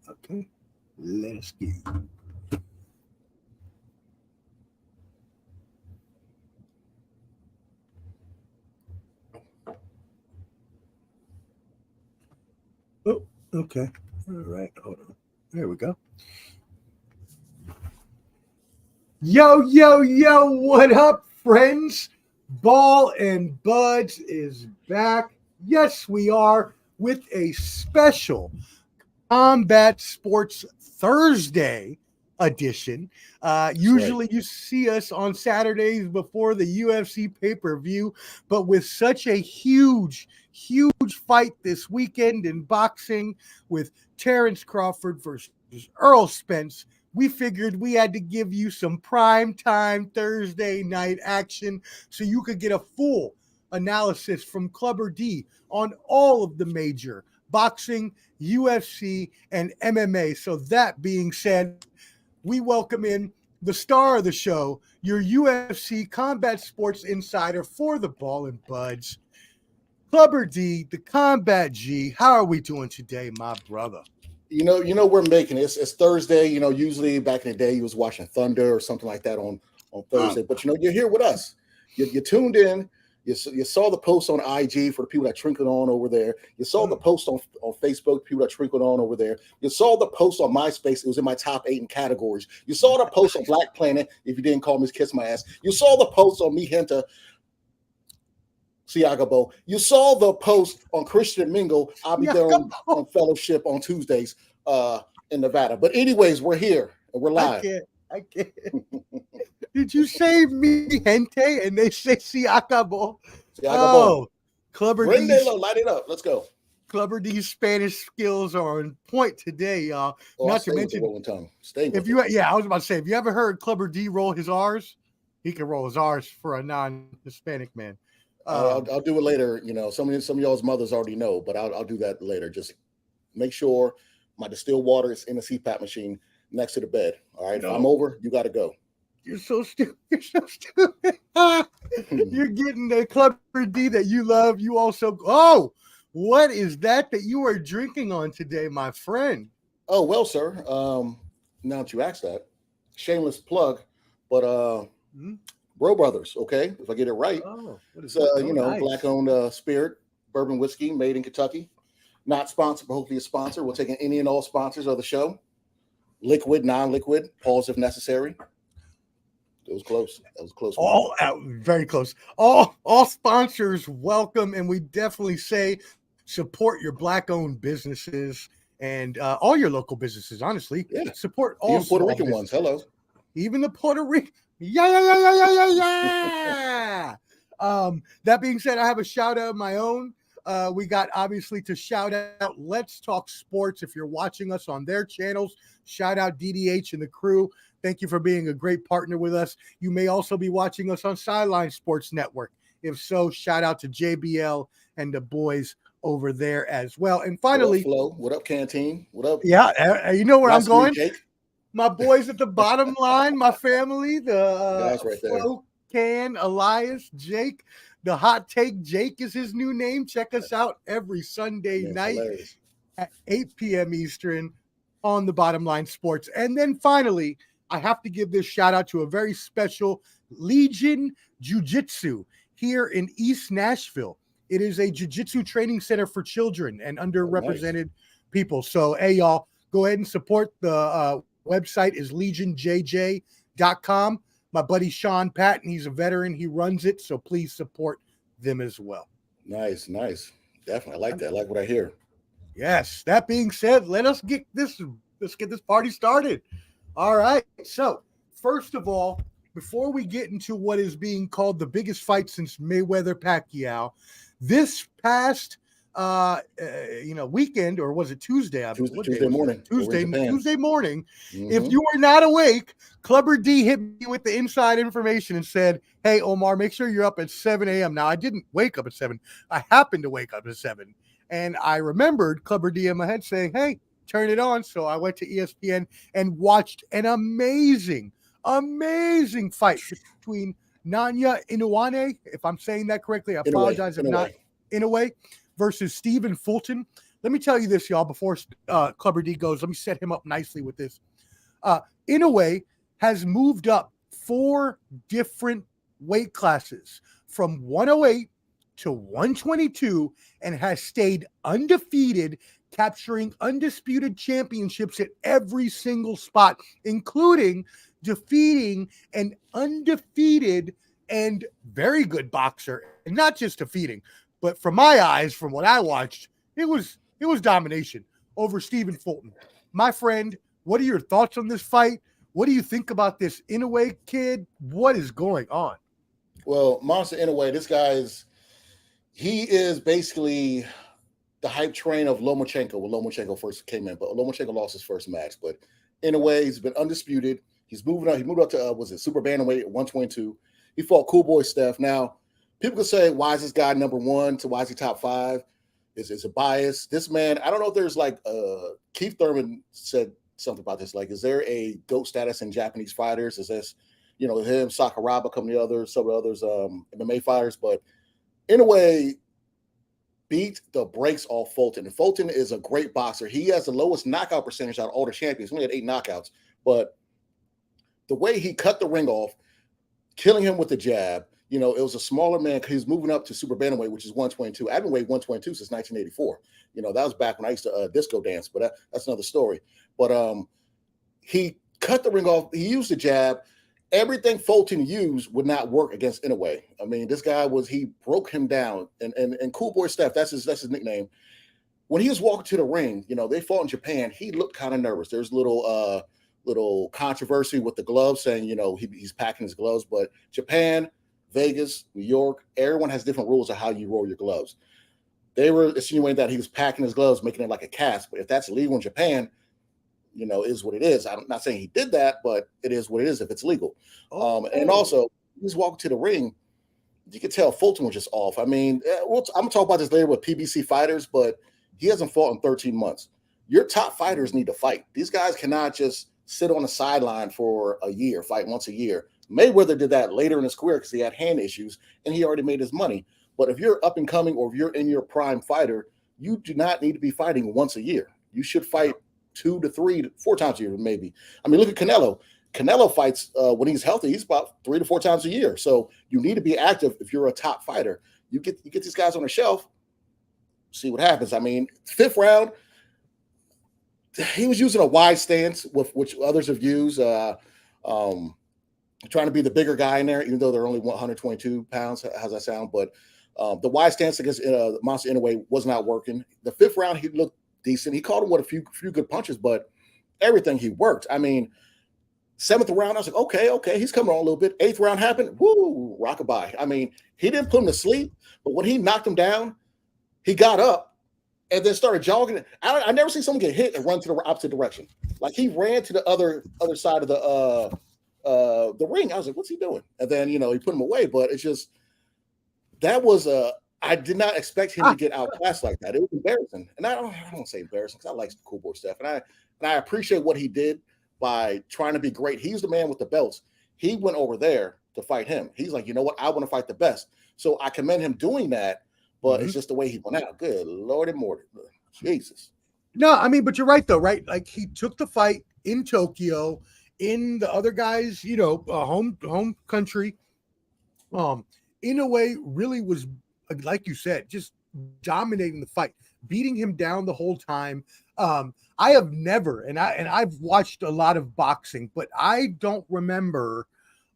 Okay, let's get it. Oh, okay. All right, hold on. There we go. Yo, yo, yo, what up, friends? Ball and Buds is back. Yes, we are with a special Combat Sports Thursday edition. Usually you see us on Saturdays before the UFC pay-per-view, but with such a huge fight this weekend in boxing with Terence Crawford versus Errol Spence, we figured we had to give you some prime time Thursday night action so you could get a full analysis from Clubber D on all of the major boxing, UFC, and MMA. So that being said, we welcome in the star of the show, your UFC Combat Sports Insider for the Ball and Buds, Clubber D, the Combat G. How are we doing today, my brother? You know, we're making it. It's Thursday. You know, usually back in the day, you was watching Thunder or something like that on Thursday. But you're here with us. You tuned in. You saw the post on IG for the people that trickled on over there. You saw the post on Facebook, people that trickled on over there. You saw the post on MySpace. It was in my top 8 in categories. You saw the post on Black Planet. If you didn't call me, kiss my ass. You saw the post on Mi Gente Siagabo. You saw the post on Christian Mingle. I'll be there on Fellowship on Tuesdays in Nevada. But anyways, we're here and we're live. I can't. Did you say Mi Gente and they say Siagabo? Oh, Clubber D. Light it up. Let's go. Clubber D's Spanish skills are on point today, y'all. Not to mention, I was about to say, if you ever heard Clubber D roll his R's, he can roll his R's for a non-Hispanic man. I'll do it later. You know, some of y'all's mothers already know, but I'll do that later. Just make sure my distilled water is in the CPAP machine next to the bed. All right, if I'm over, you got to go. You're so stupid. You're so stupid. You're getting the Clubber D that you love. You also, what is that you are drinking on today, my friend? Oh, well, sir. Now that you asked that, shameless plug, but Bro Brothers, okay? If I get it right. It's nice. Black-owned spirit, bourbon whiskey made in Kentucky. Not sponsored, but hopefully a sponsor. We're taking any and all sponsors of the show. Liquid, non-liquid, pause if necessary. It was close. That was close. Very close. All sponsors welcome, and we definitely say support your Black-owned businesses and all your local businesses. Honestly, support all even Puerto Rican ones. Hello, even the Puerto Rican. Yeah. That being said, I have a shout out of my own. We got obviously to shout out Let's Talk Sports. If you're watching us on their channels, shout out DDH and the crew. Thank you for being a great partner with us. You may also be watching us on Sideline Sports Network. If so, shout out to JBL and the boys over there as well. And finally, what up, Flo? What up, Canteen? What up? Yeah, you know where I'm going. Jake. My boys at the bottom line, my family, the guys right there. Flo, Can, Elias, Jake. The Hot Take Jake is his new name. Check us out every Sunday night at 8 p.m. Eastern on the Bottom Line Sports. And then finally, I have to give this shout out to a very special Legion Jiu-Jitsu here in East Nashville. It is a jiu-jitsu training center for children and underrepresented people. So, hey, y'all, go ahead and support. The website is legionjj.com. My buddy Sean Patton, he's a veteran. He runs it, so please support them as well. Nice. Definitely. I like that. I like what I hear. Yes. That being said, let's get this party started. All right. So, first of all, before we get into what is being called the biggest fight since Mayweather-Pacquiao, this past weekend, or was it Tuesday? Tuesday morning. Tuesday morning. Mm-hmm. If you were not awake, Clubber D hit me with the inside information and said, "Hey, Omar, make sure you're up at 7 a.m." Now, I didn't wake up at 7. I happened to wake up at 7. And I remembered Clubber D in my head saying, "Hey, turn it on." So I went to ESPN and watched an amazing fight between Nanya Inoue, if I'm saying that correctly. I apologize if not. Inoue versus Stephen Fulton. Let me tell you this, y'all, before Clubber D goes, let me set him up nicely with this. Inoue has moved up 4 different weight classes from 108 to 122 and has stayed undefeated, capturing undisputed championships at every single spot, including defeating an undefeated and very good boxer, and not just defeating, but from my eyes, from what I watched, it was domination over Stephen Fulton. My friend, what are your thoughts on this fight? What do you think about this Inoue kid? What is going on? Well, Monster Inoue, he is basically the hype train of Lomachenko when Lomachenko first came in, but Lomachenko lost his first match. But Inoue, he's been undisputed. He's moving up. He moved up to super bantamweight at 122. He fought Cool Boy Steph. Now, people can say, why is this guy number 1? To why is he top 5? Is a bias. This man, I don't know if there's Keith Thurman said something about this. Like, is there a GOAT status in Japanese fighters? Is this, him, Sakuraba, some of the others, MMA fighters? But Inoue beat the brakes off Fulton. And Fulton is a great boxer. He has the lowest knockout percentage out of all the champions. He only had 8 knockouts. But the way he cut the ring off, killing him with the jab, it was a smaller man. He's moving up to super bantamweight, which is 122. I've been weighed 122 since 1984. That was back when I used to disco dance, but that's another story. But he cut the ring off. He used the jab. Everything Fulton used would not work against Inoue. I mean, this guy he broke him down. And Cool Boy Steph, that's his nickname. When he was walking to the ring, they fought in Japan. He looked kind of nervous. There's little controversy with the gloves, saying he's packing his gloves. But Japan, Vegas, New York, everyone has different rules of how you roll your gloves. They were insinuating that he was packing his gloves, making it like a cast. But if that's illegal in Japan, is what it is. I'm not saying he did that, but it is what it is if it's legal. And also, he's walking to the ring. You could tell Fulton was just off. I mean, I'm going to talk about this later with PBC fighters, but he hasn't fought in 13 months. Your top fighters need to fight. These guys cannot just sit on the sideline for a year, fight once a year. Mayweather did that later in his career because he had hand issues and he already made his money. But if you're up and coming or if you're in your prime fighter, you do not need to be fighting once a year. You should fight 2 to 3 to 4 times a year, maybe. I mean, look at Canelo. Canelo fights when he's healthy. He's about 3 to 4 times a year. So you need to be active if you're a top fighter. You get these guys on the shelf, see what happens. I mean, 5th round, he was using a wide stance, which others have used. Trying to be the bigger guy in there, even though they're only 122 pounds. How's that sound? But the wide stance against Monster Inoue was not working. The 5th round, he looked decent. He caught him with a few good punches, but everything he worked. I mean, 7th round, I was like, okay, he's coming on a little bit. 8th round happened, woo, rockabye. I mean, he didn't put him to sleep, but when he knocked him down, he got up and then started jogging. I never seen someone get hit and run to the opposite direction. Like, he ran to the other side of the ring. I was like, what's he doing? And then, he put him away, but it's just, that was I did not expect him to get outclassed like that. It was embarrassing. And I don't say embarrassing because I like Cool Boy Steph. And I appreciate what he did by trying to be great. He's the man with the belts. He went over there to fight him. He's like, you know what? I want to fight the best. So I commend him doing that, but it's just the way he went out. Good Lord and Morty. Jesus. No, I mean, but you're right, though, right? Like, he took the fight in Tokyo, in the other guy's, home country. Inoue really was, like you said, just dominating the fight, beating him down the whole time. I have never, and I've watched a lot of boxing, but I don't remember,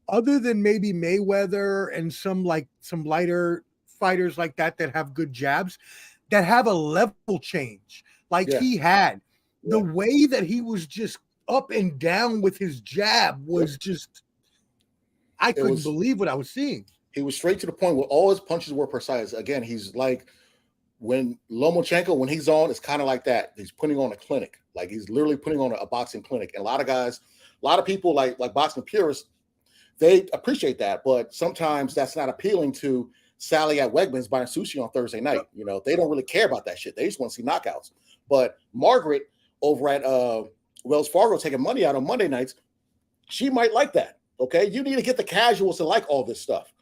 other than maybe Mayweather and some lighter fighters like that have good jabs, that have a level change like he had. The way that he was just up and down with his jab was just, I couldn't believe what I was seeing. He was straight to the point where all his punches were precise. Again, he's like, when Lomachenko, when he's on, it's kind of like that. He's putting on a clinic. Like, he's literally putting on a boxing clinic. And a lot of guys, a lot of people like boxing purists, they appreciate that. But sometimes that's not appealing to Sally at Wegmans buying sushi on Thursday night. They don't really care about that shit. They just want to see knockouts. But Margaret over at Wells Fargo taking money out on Monday nights, she might like that. Okay, you need to get the casuals to like all this stuff.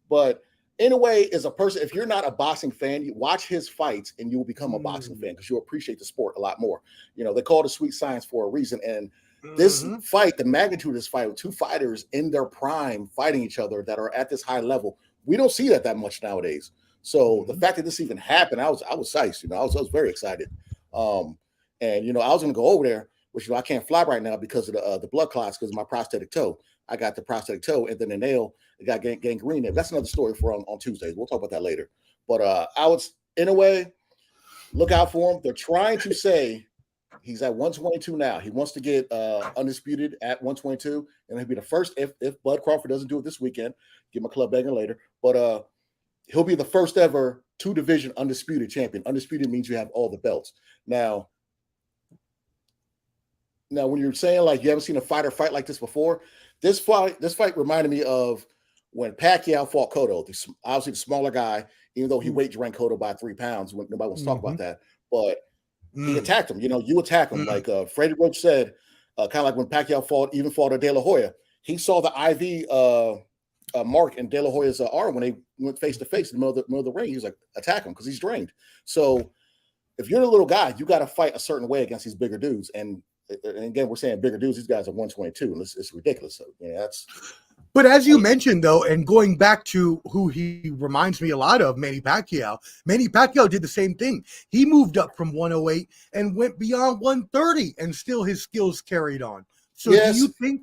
But in a way, is a person, if you're not a boxing fan, you watch his fights and you will become a boxing fan because you'll appreciate the sport a lot more. They call it a sweet science for a reason. And this fight, the magnitude of this fight with two fighters in their prime fighting each other that are at this high level, we don't see that much nowadays. So the fact that this even happened, I was psyched. I was very excited. And I was going to go over there, which I can't fly right now because of the blood clots because of my prosthetic toe. I got the prosthetic toe and then the nail. It got gangrene. That's another story for on Tuesdays. We'll talk about that later. But I was, in a way, look out for him. They're trying to say he's at 122 now. He wants to get undisputed at 122, and he'll be the first if Bud Crawford doesn't do it this weekend. Give him a club banger later. But he'll be the first ever two-division undisputed champion. Undisputed means you have all the belts. Now, when you're saying like you haven't seen a fighter fight like this before, this fight reminded me of when Pacquiao fought Cotto, obviously the smaller guy, even though he weight drank Cotto by 3 pounds. Nobody wants to talk about that. But he attacked him. You attack him. Like Freddie Roach said, kind of like when Pacquiao fought De La Hoya. He saw the IV mark in De La Hoya's arm when they went face-to-face in the middle of the ring. He was like, attack him because he's drained. So if you're a little guy, you got to fight a certain way against these bigger dudes. And again, we're saying bigger dudes. These guys are 122, and it's ridiculous. So that's. But as you mentioned, though, and going back to who he reminds me a lot of, Manny Pacquiao. Manny Pacquiao did the same thing. He moved up from 108 and went beyond 130, and still his skills carried on. So do you think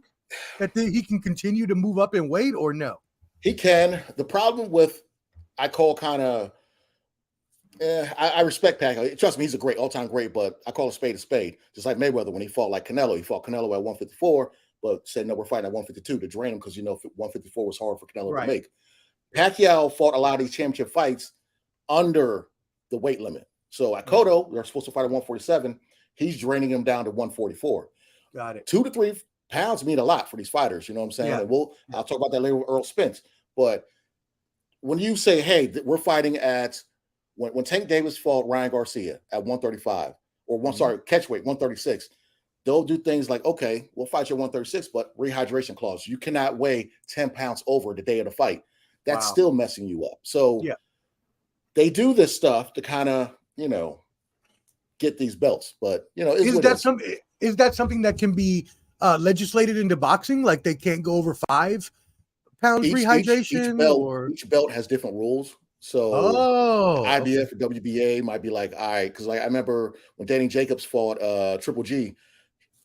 that he can continue to move up in weight or no? He can. The problem with, I call kind of, I respect Pacquiao. Trust me, he's a great, all-time great, but I call a spade. Just like Mayweather when he fought like Canelo. He fought Canelo at 154, but said, no, we're fighting at 152 to drain him because, 154 was hard for Canelo to make. Pacquiao fought a lot of these championship fights under the weight limit. So at Cotto, they're supposed to fight at 147. He's draining him down to 144. Got it. 2 to 3 pounds mean a lot for these fighters. You know what I'm saying? Yeah. And I'll talk about that later with Errol Spence. But when you say, hey, we're fighting at, when Tank Davis fought Ryan Garcia at 135, or catchweight, 136, they'll do things like, okay, we'll fight you at 136, but rehydration clause. You cannot weigh 10 pounds over the day of the fight. That's still messing you up. So they do this stuff to kind of, get these belts. But, is that something that can be legislated into boxing? Like they can't go over 5 pounds rehydration? Each belt has different rules. So IBF or WBA might be like, all right, because I remember when Danny Jacobs fought Triple G,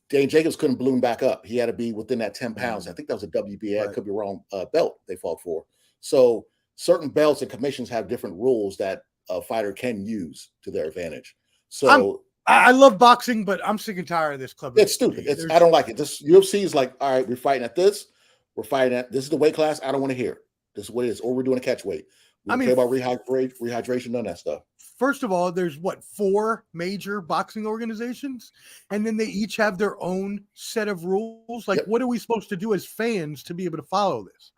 Danny Jacobs couldn't balloon back up. He had to be within that 10 pounds. I think that was a WBA. I could be wrong. Belt they fought for. So certain belts and commissions have different rules that a fighter can use to their advantage. So I love boxing, but I'm sick and tired of this club. It's stupid. I don't like it. This UFC is like, all right, we're fighting at this. We're fighting at this is the weight class. I don't want to hear it. This is what it is. Or we're doing a catch weight. We don't care about rehydration, none of that stuff. First of all, there's 4 major boxing organizations, and then they each have their own set of rules. Like, what are we supposed to do as fans to be able to follow this?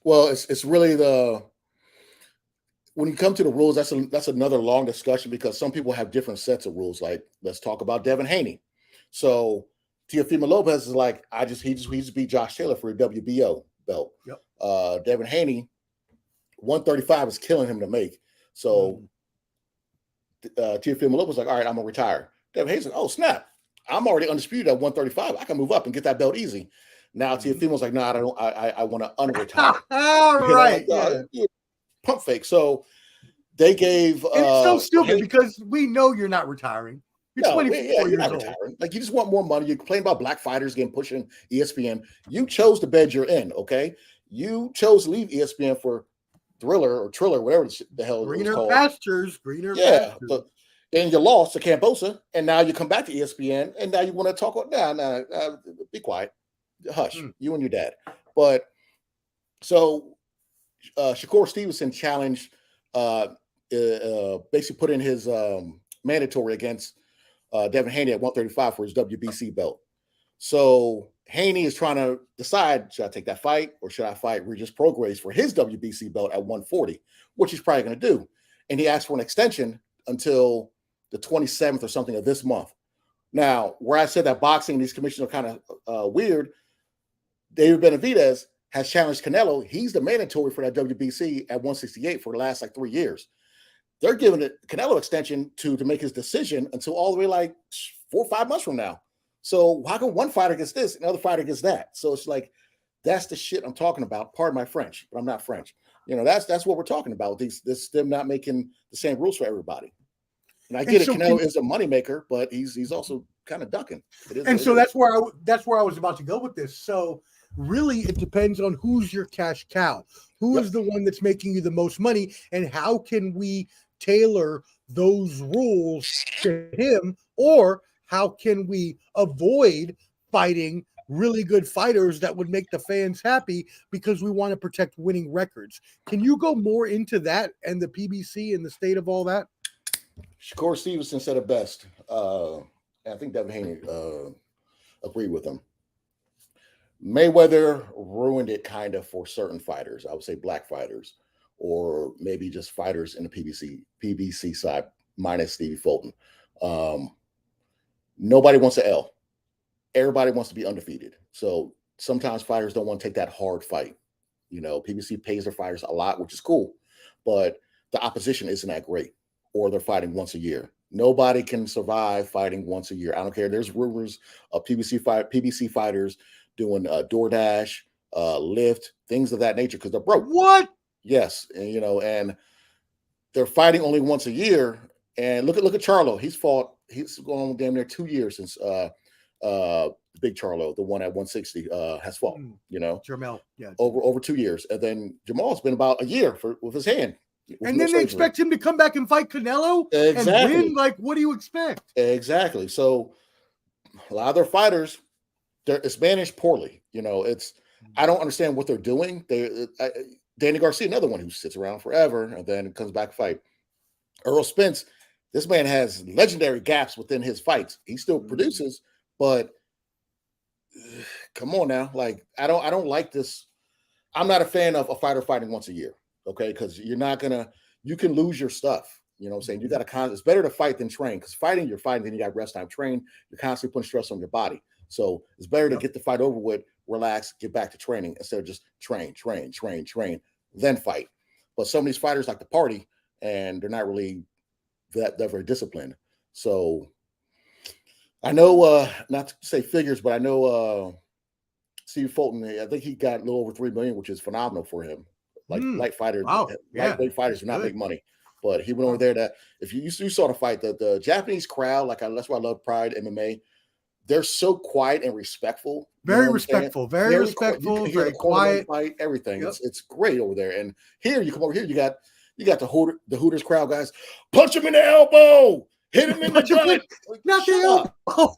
Well, it's really when you come to the rules, that's another long discussion because some people have different sets of rules. Like, let's talk about Devin Haney. So Teofimo Lopez is like, he just beat Josh Taylor for a WBO belt. Yep. Devin Haney, 135 is killing him to make. So Teofimo Lopez was like, all right, I'm gonna retire. Devin Haney's like, oh snap, I'm already undisputed at 135. I can move up and get that belt easy. Now Teofimo's like, no, I want to unretire. Right. Pump fake. So they gave. And it's so stupid because we know you're not retiring. You're 24 years old. Retiring. Like you just want more money. You're complaining about black fighters getting pushed in ESPN. You chose the bed you're in. Okay, you chose to leave ESPN for Thriller or Triller, whatever the hell greener it's called. Pastures. And you lost to Cambosa, and now you come back to ESPN, and now you want to talk about be quiet, hush, you and your dad. But so Shakur Stevenson challenged, basically put in his mandatory against Devin Haney at 135 for his WBC belt. So Haney is trying to decide, should I take that fight or should I fight Regis Prograis for his WBC belt at 140, which he's probably going to do. And he asked for an extension until the 27th or something of this month. Now, where I said that boxing, these commissions are kind of weird, David Benavidez, has challenged Canelo. He's the mandatory for that WBC at 168 for the last like 3 years. They're giving it Canelo extension to make his decision until all the way like 4 or 5 months from now. So how come one fighter gets this and another fighter gets that? So it's like, that's the shit I'm talking about. Pardon my French, but I'm not French. That's what we're talking about. Them not making the same rules for everybody. And I get it. Canelo is a moneymaker, but he's also kind of ducking. That's where I was about to go with this. So really, it depends on who's your cash cow, who is the one that's making you the most money, and how can we tailor those rules to him, or how can we avoid fighting really good fighters that would make the fans happy because we want to protect winning records. Can you go more into that and the PBC and the state of all that? Shakur Stevenson said it best. I think Devin Haney agreed with him. Mayweather ruined it kind of for certain fighters. I would say black fighters, or maybe just fighters in the PBC side, minus Stevie Fulton. Nobody wants an L. Everybody wants to be undefeated. So sometimes fighters don't want to take that hard fight. PBC pays their fighters a lot, which is cool, but the opposition isn't that great, or they're fighting once a year. Nobody can survive fighting once a year. I don't care. There's rumors of PBC fighters doing DoorDash, Lyft, things of that nature because they're broke. What? Yes, and they're fighting only once a year. And look at Charlo. He's going on damn near 2 years since Big Charlo, the one at 160, has fought. Jermell, yeah, over 2 years, and then Jamal's been about a year with his hand. And then they expect him to come back and fight Canelo and win. Like, what do you expect? Exactly. So a lot of their fighters, it's managed poorly. I don't understand what they're doing. Danny Garcia, another one who sits around forever and then comes back to fight. Errol Spence, this man has legendary gaps within his fights. He still produces, but come on now. Like, I don't like this. I'm not a fan of a fighter fighting once a year. Okay, because you can lose your stuff. You know what I'm saying? You got to it's better to fight than train, because you're fighting, then you got rest time. Train, you're constantly putting stress on your body. So it's better to get the fight over with, relax, get back to training instead of just train, then fight. But some of these fighters like to party, and they're not really that very disciplined. So I know, not to say figures, but I know Steve Fulton, I think he got a little over $3 million, which is phenomenal for him. Light fighters, lightweight fighters do not make money, but he went over there. If you saw the fight, the Japanese crowd, that's why I love Pride MMA. They're so quiet and respectful. Very respectful, very quiet. Fight, everything. Yep. It's great over there. And here, you come over here, you got the Hooters crowd guys. Punch him in the elbow. Hit him in the gut. Not the elbow.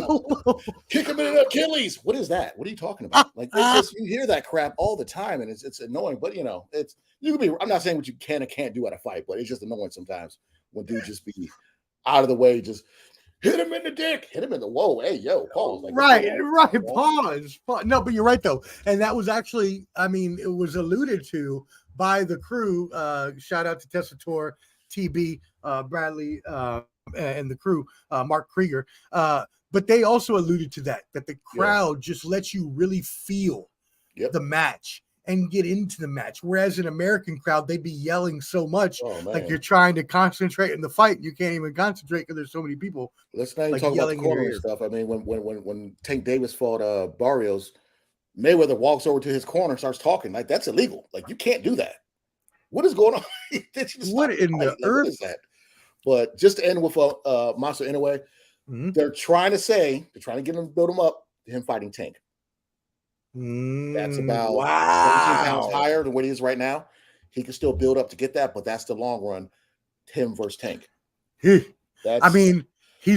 Elbow. Kick him in the Achilles. What is that? What are you talking about? You hear that crap all the time, and it's annoying. But you can be. I'm not saying what you can and can't do at a fight, but it's just annoying sometimes when dudes just be out of the way. Just hit him in the dick. Hit him in the whoa. Hey yo, pause. Right. Pause. No, but you're right though, and that was actually. It was alluded to by the crew. Shout out to Tessator, TB, Bradley, and the crew, Mark Krieger. But they also alluded to that the crowd just lets you really feel the match and get into the match. Whereas an American crowd, they'd be yelling so much, like you're trying to concentrate in the fight. You can't even concentrate because there's so many people. Let's not even talk about the corner stuff. When Tank Davis fought Barrios, Mayweather walks over to his corner and starts talking. Like, that's illegal. Like, you can't do that. What is going on? What in the earth is that? But just to end with Monster Inoue, they're trying to get him, build him up to him fighting Tank. That's about 17 pounds higher than what he is right now. He can still build up to get that, but that's the long run. Him versus Tank. He's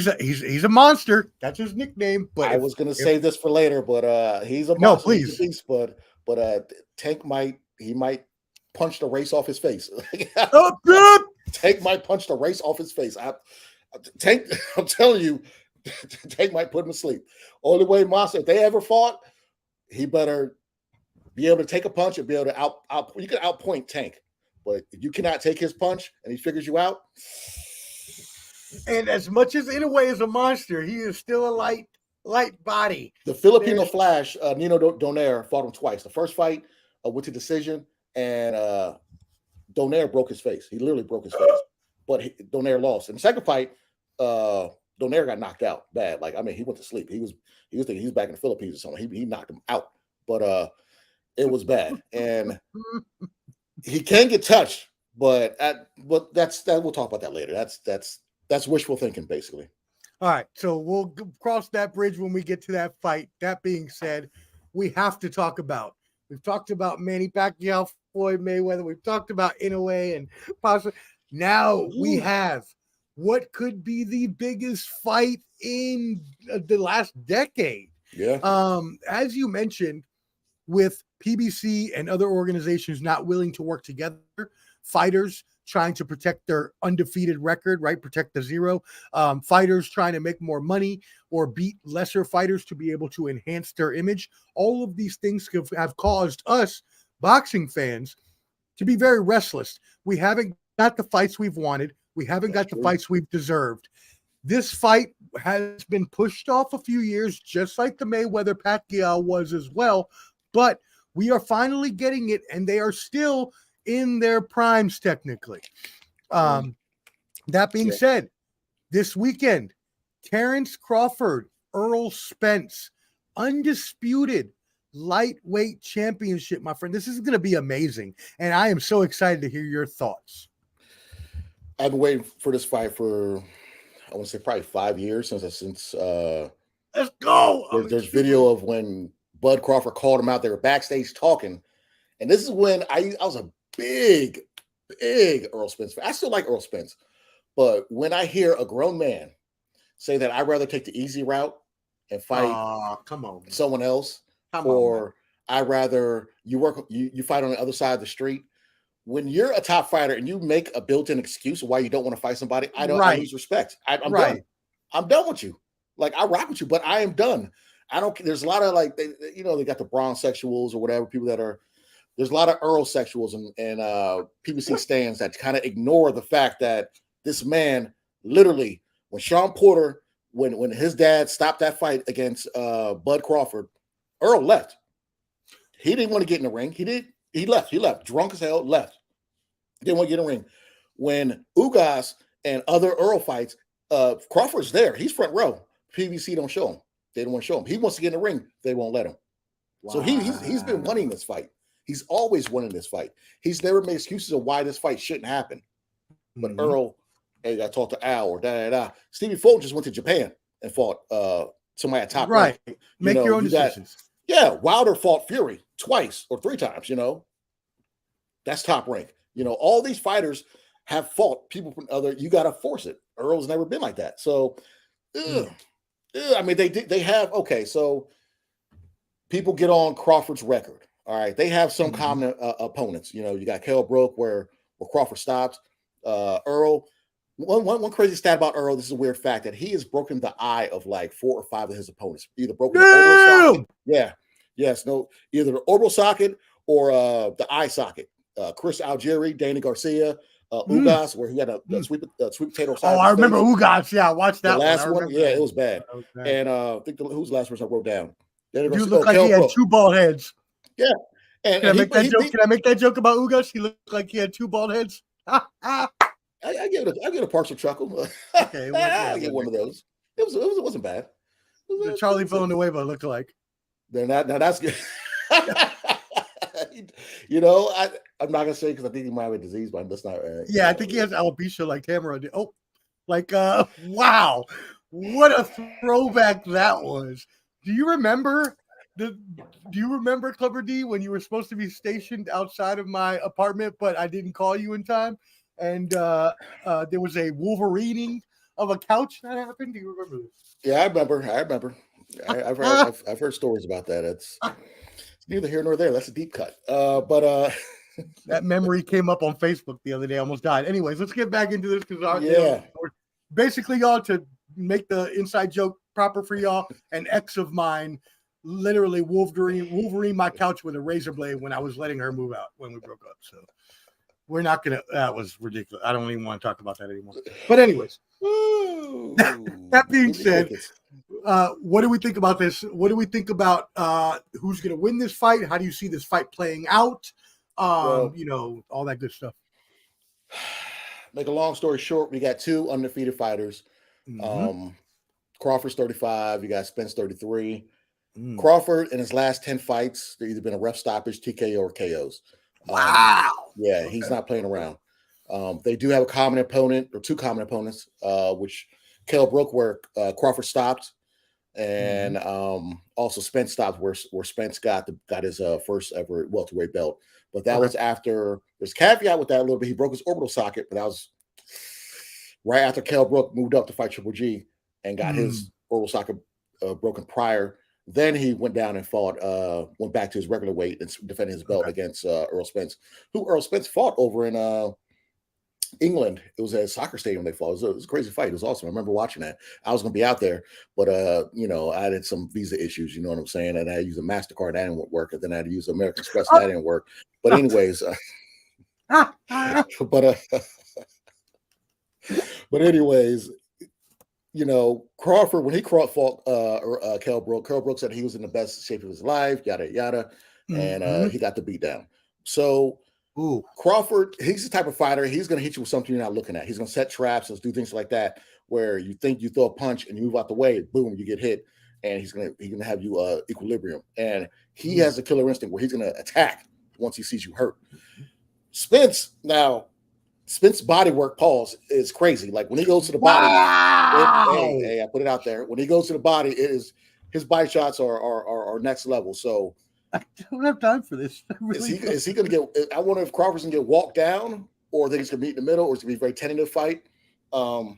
a monster. That's his nickname. But I was going to save this for later, but he's a monster. No, please. Beast, but Tank might punch the race off his face. Tank might punch the race off his face. Tank, I'm telling you, Tank might put him to sleep. Only way Monster, if they ever fought, he better be able to take a punch and be able to you can outpoint Tank. But if you cannot take his punch and he figures you out. And as much as Inoue is a monster, he is still a light body. The Filipino Flash, Nino Donaire, fought him twice. The first fight went to decision, and Donaire broke his face. He literally broke his face, but Donaire lost. In the second fight, Donaire got knocked out bad. Like, I mean, he went to sleep. He was thinking he was back in the Philippines or something. He knocked him out, but it was bad, and he can get touched. But we'll talk about that later. That's wishful thinking, basically. All right, so we'll cross that bridge when we get to that fight. That being said, we've talked about Manny Pacquiao, Floyd Mayweather. We've talked about Inoue and Pasha. Now we have what could be the biggest fight in the last decade. Yeah. As you mentioned, with PBC and other organizations not willing to work together, fighters trying to protect their undefeated record, right? Protect the zero. Fighters trying to make more money or beat lesser fighters to be able to enhance their image. All of these things have caused us boxing fans to be very restless. We haven't got the fights we've wanted. We haven't got the fights we've deserved. This fight has been pushed off a few years, just like the Mayweather-Pacquiao was as well. But we are finally getting it, and they are still in their primes technically. That being said, this weekend, Terence Crawford, Errol Spence, undisputed lightweight championship, my friend. This is going to be amazing, and I am so excited to hear your thoughts. I've been waiting for this fight for, I want to say, probably 5 years since let's go. There's video of when Bud Crawford called him out. They were backstage talking, and this is when I was a big Errol Spence fan. I still like Errol Spence, but when I hear a grown man say that I'd rather take the easy route and fight someone else, I'd rather you fight on the other side of the street. When you're a top fighter and you make a built-in excuse of why you don't want to fight somebody, I lose respect. I'm done. I'm done with you. Like, I rock with you, but I am done. I don't. There's a lot of they got the bronze sexuals or whatever people that are. There's a lot of Earl sexuals and PBC stands that kind of ignore the fact that this man literally, when Sean Porter, when his dad stopped that fight against Bud Crawford, Earl left. He didn't want to get in the ring. He left. He left. Drunk as hell, left. Didn't want to get in the ring. When Ugas and other Earl fights, Crawford's there. He's front row. PBC don't show him. They don't want to show him. He wants to get in the ring. They won't let him. Wow. So he's been winning this fight. He's always winning this fight. He's never made excuses of why this fight shouldn't happen. But Earl, hey, I talked to Al or da. Stevie Fulton just went to Japan and fought somebody at top rank. Make your own decisions. Wilder fought Fury twice or 3 times, That's top rank. All these fighters have fought people from other, you got to force it. Earl's never been like that. So, I mean, they have, so people get on Crawford's record. All right. They have some common opponents. You got Kell Brook where Crawford stops. Earl, one crazy stat about Earl, this is a weird fact, that he has broken the eye of like 4 or 5 of his opponents. Either broken the orbital socket. Either the orbital socket or the eye socket. Chris Algieri, Danny Garcia, Ugas, where he had a sweet potato. I remember Ugas. Yeah, I watched that. The last one, it was bad. And I think who's the last person I wrote down? You look like he had 2 bald heads. Yeah. And Can I make that joke about Ugas? He looked like he had 2 bald heads. I get a partial chuckle. Okay, I get one of those. It wasn't bad. The Charlie Villanueva look-alike. Then that's good. I'm not gonna say because I think he might have a disease, but that's not. I think he has alopecia like Tamara did. Oh, wow, what a throwback that was. Do you remember Clever D, when you were supposed to be stationed outside of my apartment, but I didn't call you in time, and there was a Wolverining of a couch that happened? Do you remember this? Yeah, I remember. I've heard stories about that. It's neither here nor there. That's a deep cut. But that memory came up on Facebook the other day. I almost died. Anyways, let's get back into this because basically, y'all, to make the inside joke proper for y'all, an ex of mine literally Wolverine my couch with a razor blade when I was letting her move out when we broke up. So we're not gonna. That was ridiculous. I don't even want to talk about that anymore. But anyways, that being said, what do we think about this? What do we think about who's going to win this fight? How do you see this fight playing out? All that good stuff. Make a long story short, we got two undefeated fighters. Crawford's 35. You got Spence 33. Crawford in his last 10 fights, there's either been a ref stoppage, TKO, or KOs. Wow. Okay. He's not playing around. They do have a common opponent, or two common opponents, which Kell broke where Crawford stopped, and also Spence stopped where Spence got his first ever welterweight belt. But that was after. There's caveat with that a little bit. He broke his orbital socket, but that was right after Kell Brook moved up to fight Triple G and got his orbital socket broken prior. Then he went down and went back to his regular weight and defended his belt against Errol Spence, who Errol Spence fought over in England. It was at a soccer stadium they fought. It was a crazy fight. It was awesome. I remember watching that. I was going to be out there, but I had some visa issues, you know what I'm saying? And I had to use a MasterCard. That didn't work. And then I had to use American Express. That didn't work. But anyways, but anyways, Crawford, when he fought Kell Brook said he was in the best shape of his life, yada, yada. And he got the beat down. So Crawford, he's the type of fighter, he's going to hit you with something you're not looking at. He's going to set traps and do things like that, where you think you throw a punch and you move out the way, boom, you get hit. And he's going to have you equilibrium. And he has a killer instinct where he's going to attack once he sees you hurt. Spence body work, is crazy. Like when he goes to the body, hey, I put it out there. When he goes to the body, his body shots are next level. So I don't have time for this. Is he going to get? I wonder if Crawford's going to get walked down, or think he's going to meet in the middle, or it's going to be a very tentative fight. Now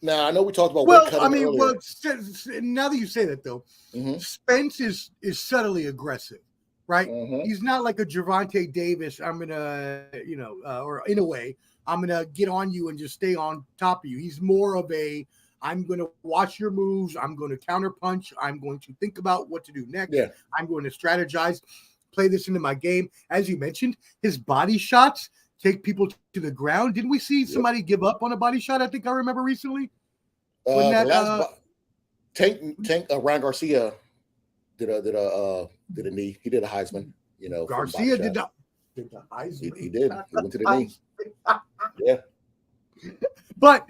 I know we talked about weight cutting earlier. Now that you say that though, Spence is subtly aggressive. Right, he's not like a Gervonta Davis. I'm gonna, or in a way, I'm gonna get on you and just stay on top of you. He's more of I'm gonna watch your moves. I'm going to counter punch. I'm going to think about what to do next. Yeah. I'm going to strategize, play this into my game. As you mentioned, his body shots take people to the ground. Didn't we see somebody give up on a body shot? I think I remember recently. Tank Ryan Garcia did a knee. He did a Heisman. Garcia did the Heisman. He did. He went to the knee. Yeah. But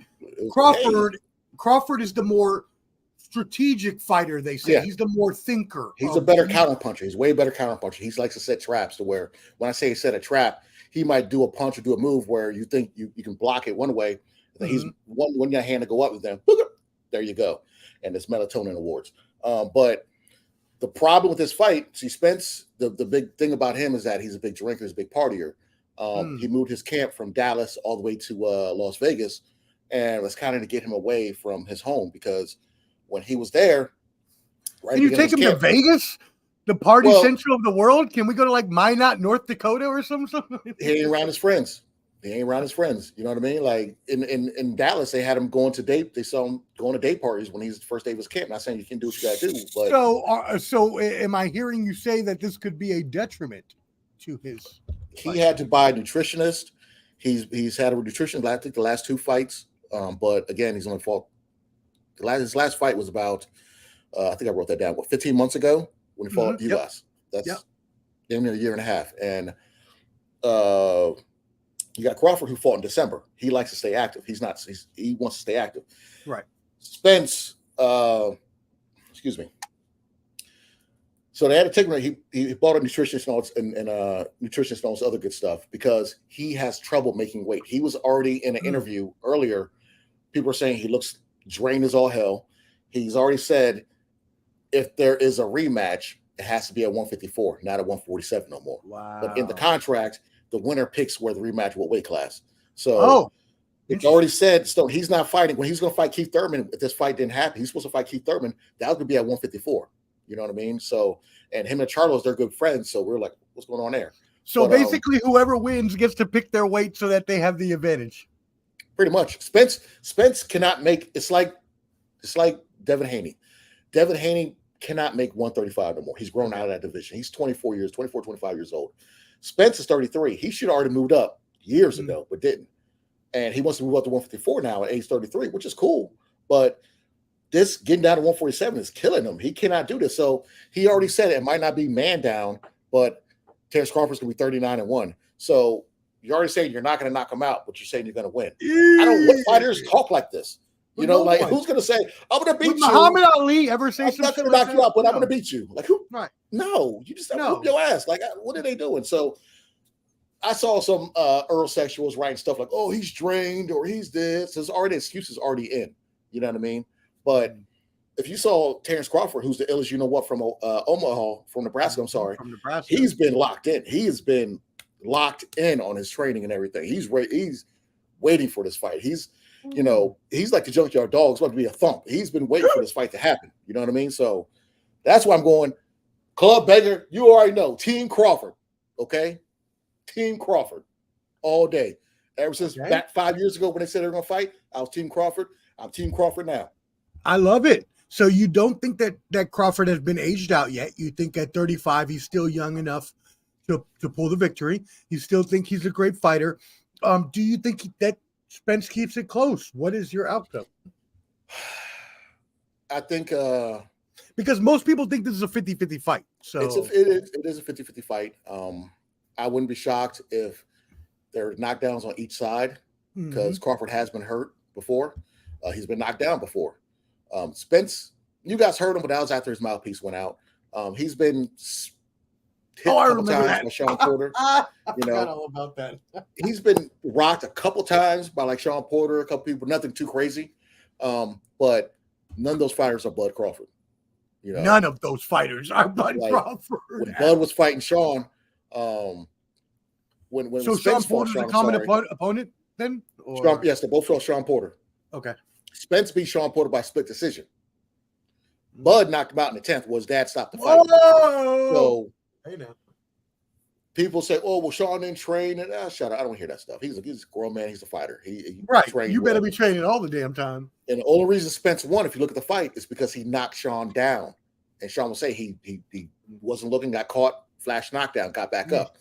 Crawford is the more strategic fighter. They say he's the more thinker. He's a better counter puncher. He's way better counter puncher. He likes to set traps to where when I say he set a trap, he might do a punch or do a move where you think you can block it one way. He's one hand to go up with them. There you go. And it's melatonin awards. But the problem with this fight, see, Spence, the big thing about him is that he's a big drinker, he's a big partier. He moved his camp from Dallas all the way to Las Vegas, and it was kind of to get him away from his home because when he was there, can you take him to Vegas, the party central of the world? Can we go to like Minot, North Dakota, or something? He ain't around his friends. You know what I mean? Like in Dallas, they had him going to date. They saw him going to date parties when he's the first day of his camp. Not saying you can do what you got to do, but so am I hearing you say that this could be a detriment to his? He had to buy a nutritionist. He's had a nutritionist. I think the last two fights, but again, he's only fought. His last fight was about, I think I wrote that down. 15 months ago when he fought US. That's damn near a year and a half, and you got Crawford who fought in December. He likes to stay active. He wants to stay active. Right. Spence, excuse me. So they had to take him. He bought a nutritionist and nutritionist and all this other good stuff because he has trouble making weight. He was already in an interview earlier. People are saying he looks drained as all hell. He's already said if there is a rematch, it has to be at 154, not at 147 no more. Wow. But in the contract, the winner picks where the rematch will weight class. So it's already said Stone, he's not fighting. When he's going to fight Keith Thurman, if this fight didn't happen, he's supposed to fight Keith Thurman. That was going to be at 154. You know what I mean? So, and him and Charlos, they're good friends. So we're like, what's going on there? So basically, whoever wins gets to pick their weight so that they have the advantage. Pretty much. Spence cannot make. It's like Devin Haney. Devin Haney cannot make 135 no more. He's grown out of that division. He's 24, 25 years old. Spence is 33. He should have already moved up years ago, but didn't. And he wants to move up to 154 now at age 33, which is cool. But this getting down to 147 is killing him. He cannot do this. So he already said it might not be man down, but Terence Crawford's going to be 39-1. So you're already saying you're not going to knock him out, but you're saying you're going to win. I don't know what fighters talk like this. You know, like who's going to say, I'm going to beat you? Muhammad Ali ever say something? I'm not going to knock you out, but I'm going to beat you. Like who? Right. No, you just whoop your ass. Like, what are they doing? So I saw some Errol sexuals writing stuff like, oh, he's drained or he's this. There's already excuses already in. You know what I mean? But if you saw Terence Crawford, who's the illest, you know what, from Omaha, from Nebraska, I'm sorry. From Nebraska. He's been locked in. He has been locked in on his training and everything. He's waiting for this fight. He's, you know, he's like the junkyard dog. It's about to be a thump. He's been waiting for this fight to happen. You know what I mean? So that's why I'm going Club Banger. You already know. Team Crawford. Okay? Team Crawford all day. Ever since back 5 years ago when they said they were going to fight, I was Team Crawford. I'm Team Crawford now. I love it. So you don't think that Crawford has been aged out yet? You think at 35 he's still young enough to pull the victory? You still think he's a great fighter? Do you think that Spence keeps it close? What is your outcome? I think because most people think this is a 50-50 fight. So it is a 50-50 fight. I wouldn't be shocked if there are knockdowns on each side because Crawford has been hurt before. He's been knocked down before. Spence, you guys heard him, but that was after his mouthpiece went out. He's been hit a couple times by Sean Porter. You know, I forgot all about that. He's been rocked a couple times by like Sean Porter, a couple people, nothing too crazy. But none of those fighters are Bud Crawford. You know, none of those fighters are Bud Crawford. When Bud was fighting Sean, when so Sean Porter's a common opponent then? Sean, yes, they both fought Sean Porter. Okay. Spence beat Sean Porter by split decision. Bud knocked him out in the 10th. Was dad stopped the fight? Whoa! So hey now. People say, "Oh, well, Sean didn't train." And shut up! I don't hear that stuff. He's a grown man. He's a fighter. He right. You better be training all the damn time. And the only reason Spence won, if you look at the fight, is because he knocked Sean down. And Sean will say he wasn't looking, got caught, flash knockdown, got back up.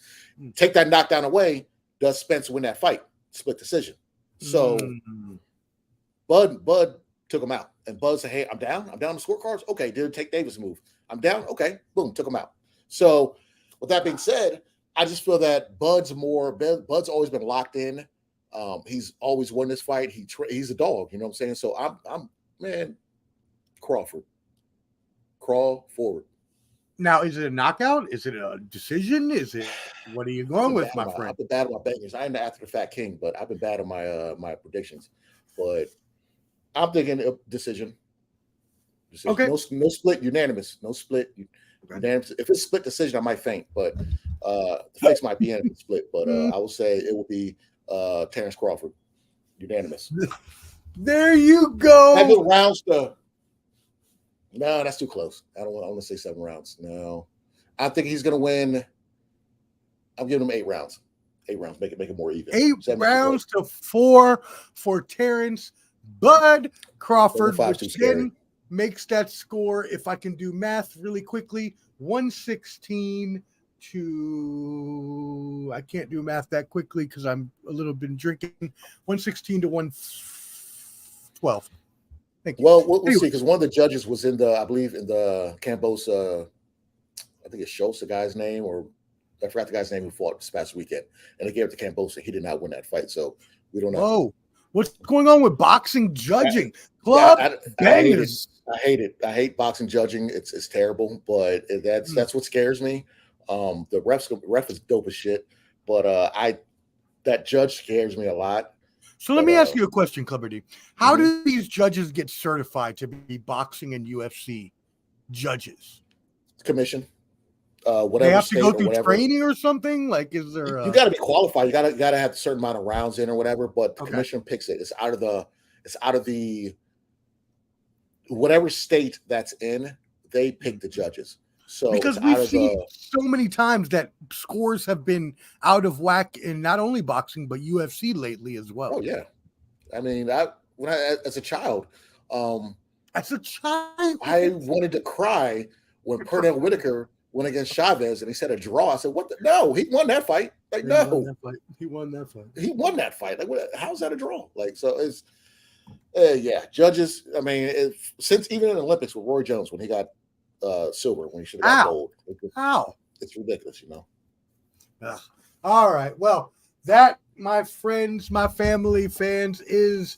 Take that knockdown away. Does Spence win that fight? Split decision. So Bud took him out. And Bud said, hey, I'm down. I'm down the scorecards. Okay, didn't take Davis' move. I'm down. Okay, boom, took him out. So with that being said, I just feel that Bud's always been locked in. He's always won this fight. He's a dog, you know what I'm saying? So I'm Crawford. Crawl forward. Now, is it a knockout? Is it a decision? What are you going with, my friend? I've been bad on my bangers. I am the after the fact king, but I've been bad on my predictions. But I'm thinking a decision. Okay. No split, unanimous. No split, unanimous. If it's split decision, I might faint, but the face might be in the split. But I will say it will be Terence Crawford, unanimous. There you go. 7 rounds to. No, that's too close. I want to say 7 rounds. No, I think he's going to win. I'm giving him 8 rounds. 8 rounds. Make it more even. 8 rounds to 4 for Terence Bud Crawford, which then makes that score, if I can do math really quickly, 116 to, I can't do math that quickly because I'm a little been drinking, 116 to 112. Thank you. Well, we'll see, because one of the judges was I believe in the Campos, I think it's Schultz, the guy's name, or I forgot the guy's name who fought this past weekend, and they gave it to Campos, and he did not win that fight, so we don't know. Whoa. What's going on with boxing judging? Club bangers. I hate it. I hate boxing judging. It's terrible, but that's what scares me. The ref is dope as shit, but that judge scares me a lot. So let me ask you a question, Clubber D. How do these judges get certified to be boxing and UFC judges? Commission. Whatever they have to go through training or something. Like, is there? You got to be qualified. You got to have a certain amount of rounds in or whatever. But the commission picks it. It's out of the whatever state that's in. They pick the judges. So because we've seen so many times that scores have been out of whack in not only boxing but UFC lately as well. Oh yeah, I mean, as a child, I wanted to cry when Pernell Whitaker went against Chavez and he said a draw. I said, "What? No, he won that fight. Like, no, he won that fight. He won that fight. Like, how's that a draw? Like, so Yeah, judges. I mean, since even in the Olympics with Roy Jones when he got silver when he should have got gold, How? It's ridiculous, Ugh. All right. Well, that, my friends, my family, fans, is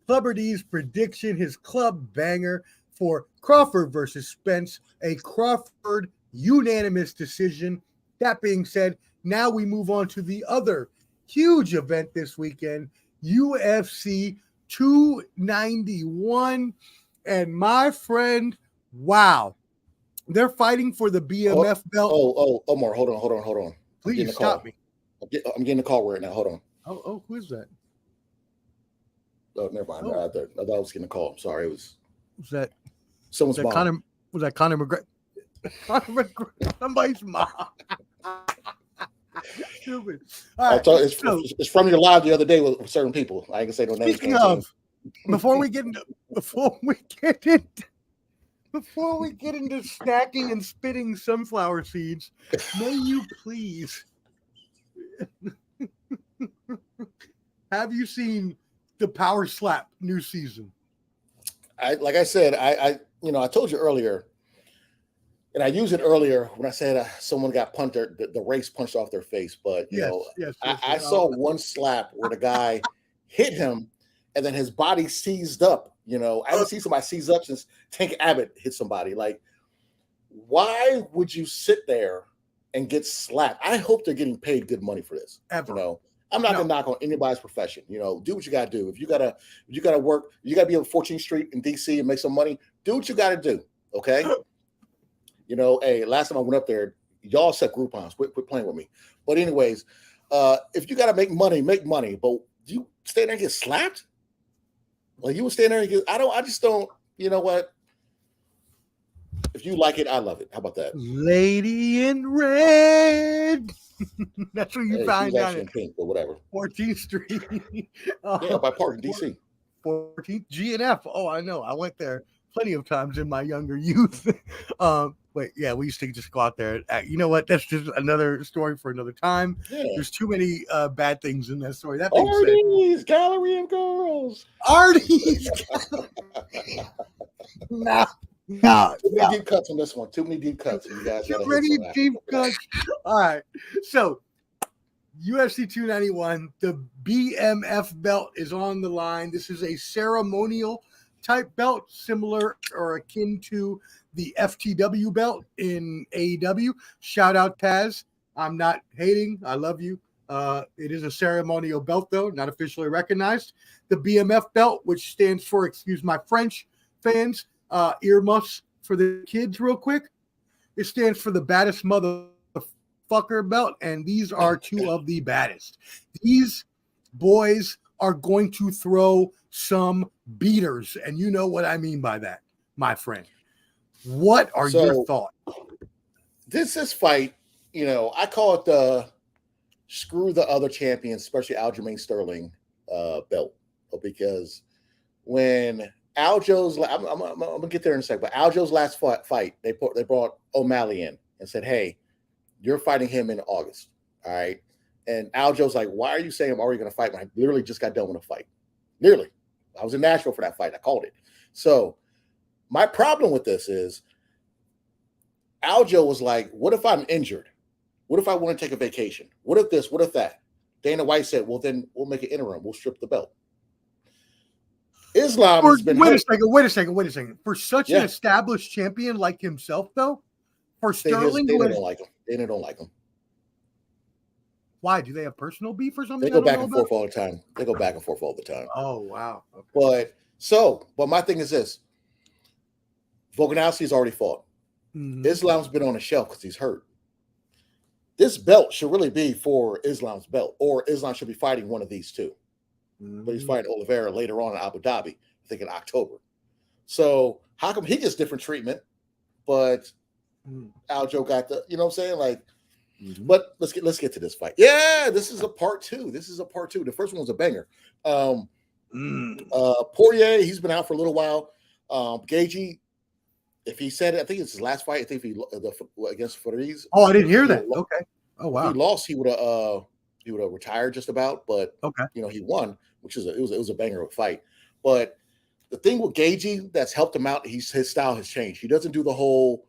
Clubber D's prediction, his club banger for Crawford versus Spence, a Crawford unanimous decision. That being said, now we move on to the other huge event this weekend, UFC 291. And my friend, wow, they're fighting for the BMF belt. Omar, hold on. Please stop me. I'm getting a call right now. Hold on. Oh, who is that? Oh, never mind. I thought I was getting a call. I'm sorry. Was that someone's mom? Was that Conor McGregor? Somebody's mom. Stupid. All right. It's from your live the other day with certain people. I ain't gonna say no names. Speaking of, before we get into snacking and spitting sunflower seeds, may you please have you seen the Power Slap new season? I told you earlier, and I used it earlier when I said someone got punched, the race punched off their face. But I saw one slap where the guy hit him, and then his body seized up. I haven't seen somebody seize up since Tank Abbott hit somebody. Like, why would you sit there and get slapped? I hope they're getting paid good money for this. Ever. I'm not gonna knock on anybody's profession. Do what you gotta do. If you gotta work, you gotta be on 14th Street in DC and make some money. Do what you gotta do. Okay. Hey, last time I went up there, y'all set Groupons. Quit playing with me. But anyways, if you gotta make money, make money. But you stay there and get slapped? Like, you would stand there and get, I just don't, you know what? If you like it, I love it. How about that? Lady in Red. That's where you find out. In pink, but whatever. 14th Street. Yeah, by Park in DC. 14th G&F. Oh, I know. I went there plenty of times in my younger youth. But yeah, we used to just go out there. You know what? That's just another story for another time. Yeah. There's too many bad things in that story. That being Artie's Gallery of Girls. Artie's. No. Too many deep cuts on this one. Too many deep cuts. You guys Too many deep cuts. All right. So, UFC 291, the BMF belt is on the line. This is a ceremonial type belt, similar or akin to the FTW belt in AEW. Shout out Taz. I'm not hating. I love you. It is a ceremonial belt, though, not officially recognized. The BMF belt, which stands for, excuse my French fans, earmuffs for the kids real quick. It stands for the baddest motherfucker belt, and these are two of the baddest. These boys are going to throw some beaters, and you know what I mean by that, my friend. What are your thoughts? This fight, I call it the screw the other champions, especially Aljamain Sterling belt, because when Aljo's, I'm gonna get there in a second, but Aljo's last fight, they brought O'Malley in and said, "Hey, you're fighting him in August, all right?" And Aljo's like, "Why are you saying I'm already gonna fight when I literally just got done with a fight? Literally, I was in Nashville for that fight. I called it." So my problem with this is Aljo was like, "What if I'm injured? What if I want to take a vacation? What if this? What if that?" Dana White said, "Well, then we'll make an interim. We'll strip the belt." Islam has been Wait a second. For such an established champion like himself, though, for Sterling, they don't like him. They don't like him. Why? Do they have personal beef or something? They go back and forth all the time. They go back and forth all the time. Oh, wow. Okay. But my thing is this. Volkanovski's already fought. Mm-hmm. Islam's been on the shelf because he's hurt. This belt should really be for Islam's belt, or Islam should be fighting one of these two. Mm-hmm. But he's fighting Oliveira later on in Abu Dhabi, I think in October. So how come he gets different treatment, but Aljo got the, you know what I'm saying? Like, but let's get to this fight. Yeah, this is a part two. The first one was a banger. Poirier, he's been out for a little while. Gagey, if he said it, I think it's his last fight. I think if he against Fariz. Oh, I didn't hear that. Okay. Oh wow. If he lost, he would have retired just about. But he won, which is it was a banger of a fight. But the thing with Gaethje that's helped him out, his style has changed. He doesn't do the whole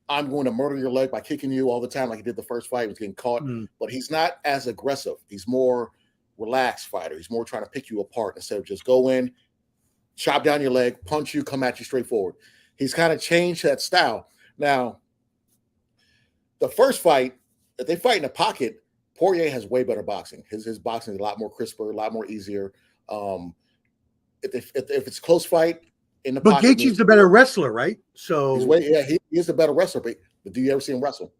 "I'm going to murder your leg by kicking you" all the time like he did the first fight. He was getting caught, but he's not as aggressive. He's more relaxed fighter. He's more trying to pick you apart instead of just go in, chop down your leg, punch you, come at you straight forward. He's kind of changed that style. Now, the first fight, if they fight in a pocket, Poirier has way better boxing. His boxing is a lot more crisper, a lot more easier. If it's close fight in the pocket, Gaethje's the better wrestler, right? So he is the better wrestler. But do you ever see him wrestle?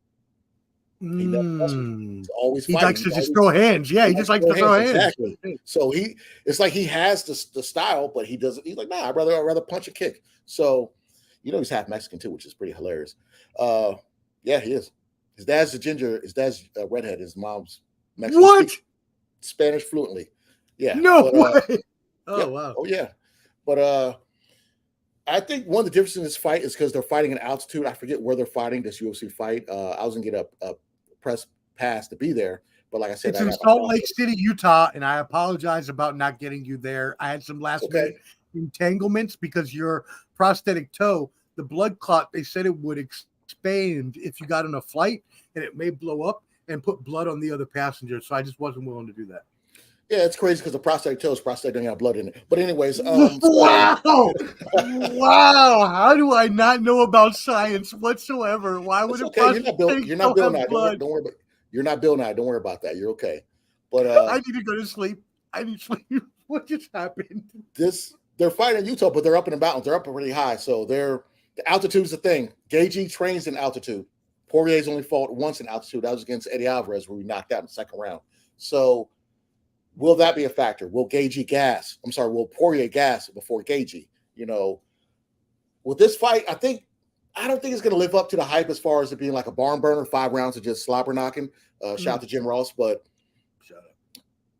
He never wrestles. He's always he fighting. likes to just throw hands. Yeah, he just likes to throw hands. Exactly. So it's like he has the style, but he doesn't. He's like, nah, I'd rather punch a kick. So he's half Mexican too, which is pretty hilarious. Yeah, he is. His dad's a ginger. His dad's a redhead. His mom's Mexican. What? Spanish fluently. Yeah. No way. Oh, wow. Oh, yeah. But I think one of the differences in this fight is because they're fighting in altitude. I forget where they're fighting this UFC fight. I was going to get a press pass to be there. But like I said, it's in Salt Lake City, Utah, and I apologize about not getting you there. I had some last-minute entanglements because your prosthetic toe, the blood clot, they said it would expand if you got in a flight, and it may blow up and put blood on the other passengers. So I just wasn't willing to do that. Yeah, it's crazy because the prosthetic toe is prosthetic, don't have blood in it. But anyways, wow, wow! How do I not know about science whatsoever? Why would it? Okay, you're not Bill Nye. Don't worry about. You're not Bill Nye. Don't worry about that. You're okay. But I need to go to sleep. I need sleep. What just happened? They're fighting in Utah, but they're up in the mountains. They're up really high, so the altitude's the thing. Gaethje trains in altitude. Poirier's only fought once in altitude. That was against Eddie Alvarez, where we knocked out in the second round. So. Will that be a factor? Will Poirier gas before Gaethje? With this fight, I don't think it's going to live up to the hype as far as it being like a barn burner, 5 rounds of just slobber knocking. Shout out to Jim Ross, but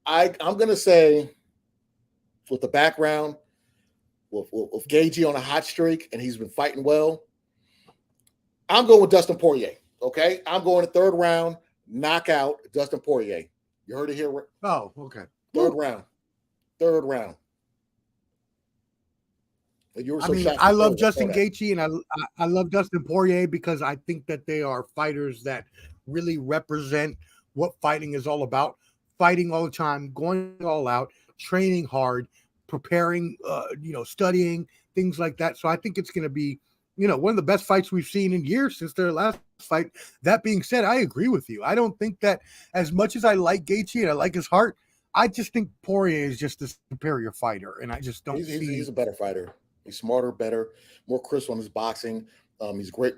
I'm going to say with the background, with Gaethje on a hot streak and he's been fighting well, I'm going with Dustin Poirier. Okay, I'm going to 3rd round knockout Dustin Poirier. You heard it here. Oh, okay. 3rd round. I love Justin Gaethje and I love Dustin Poirier because I think that they are fighters that really represent what fighting is all about. Fighting all the time, going all out, training hard, preparing, studying, things like that. So I think it's going to be, one of the best fights we've seen in years since their last fight. That being said, I agree with you. I don't think that as much as I like Gaethje and I like his heart, I just think Poirier is just a superior fighter, and I just don't He's a better fighter. He's smarter, better, more crisp on his boxing. He's a great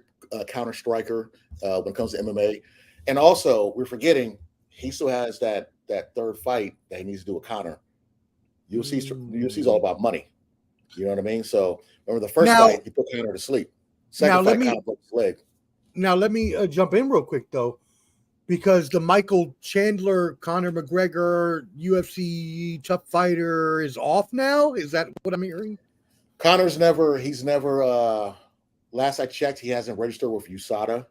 counter striker when it comes to MMA. And also, we're forgetting he still has that 3rd fight that he needs to do with Conor. UFC's all about money. You know what I mean? So remember the first fight, he put Conor to sleep. Second fight, Conor broke his leg. Now let me jump in real quick though, because the Michael Chandler, Conor McGregor, UFC tough fighter is off now. Is that what I'm hearing? Conor's he's never. Last I checked, he hasn't registered with USADA.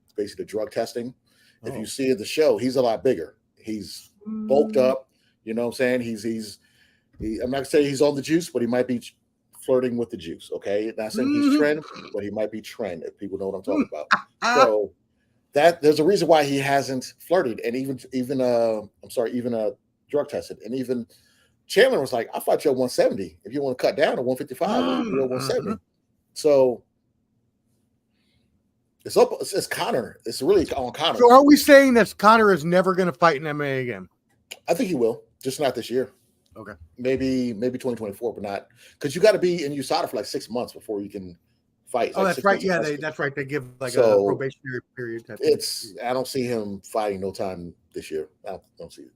It's basically drug testing. If you see the show, he's a lot bigger. He's bulked up. You know what I'm saying? I'm not gonna say he's on the juice, but he might be flirting with the juice. Okay, not saying he's trend, but he might be trend. If people know what I'm talking about. So that there's a reason why he hasn't flirted, and even drug tested, and even Chandler was like, "I'll fight you at 170 if you want to cut down to 155. You're at 170." So it's Conor. It's really on Conor. So are we saying that Conor is never going to fight in MMA again? I think he will, just not this year. Okay. Maybe 2024, but not because you got to be in USADA for like 6 months before you can fight. Oh, that's right. Yeah, that's right. They give like a probationary period. I don't see him fighting no time this year. I don't see it.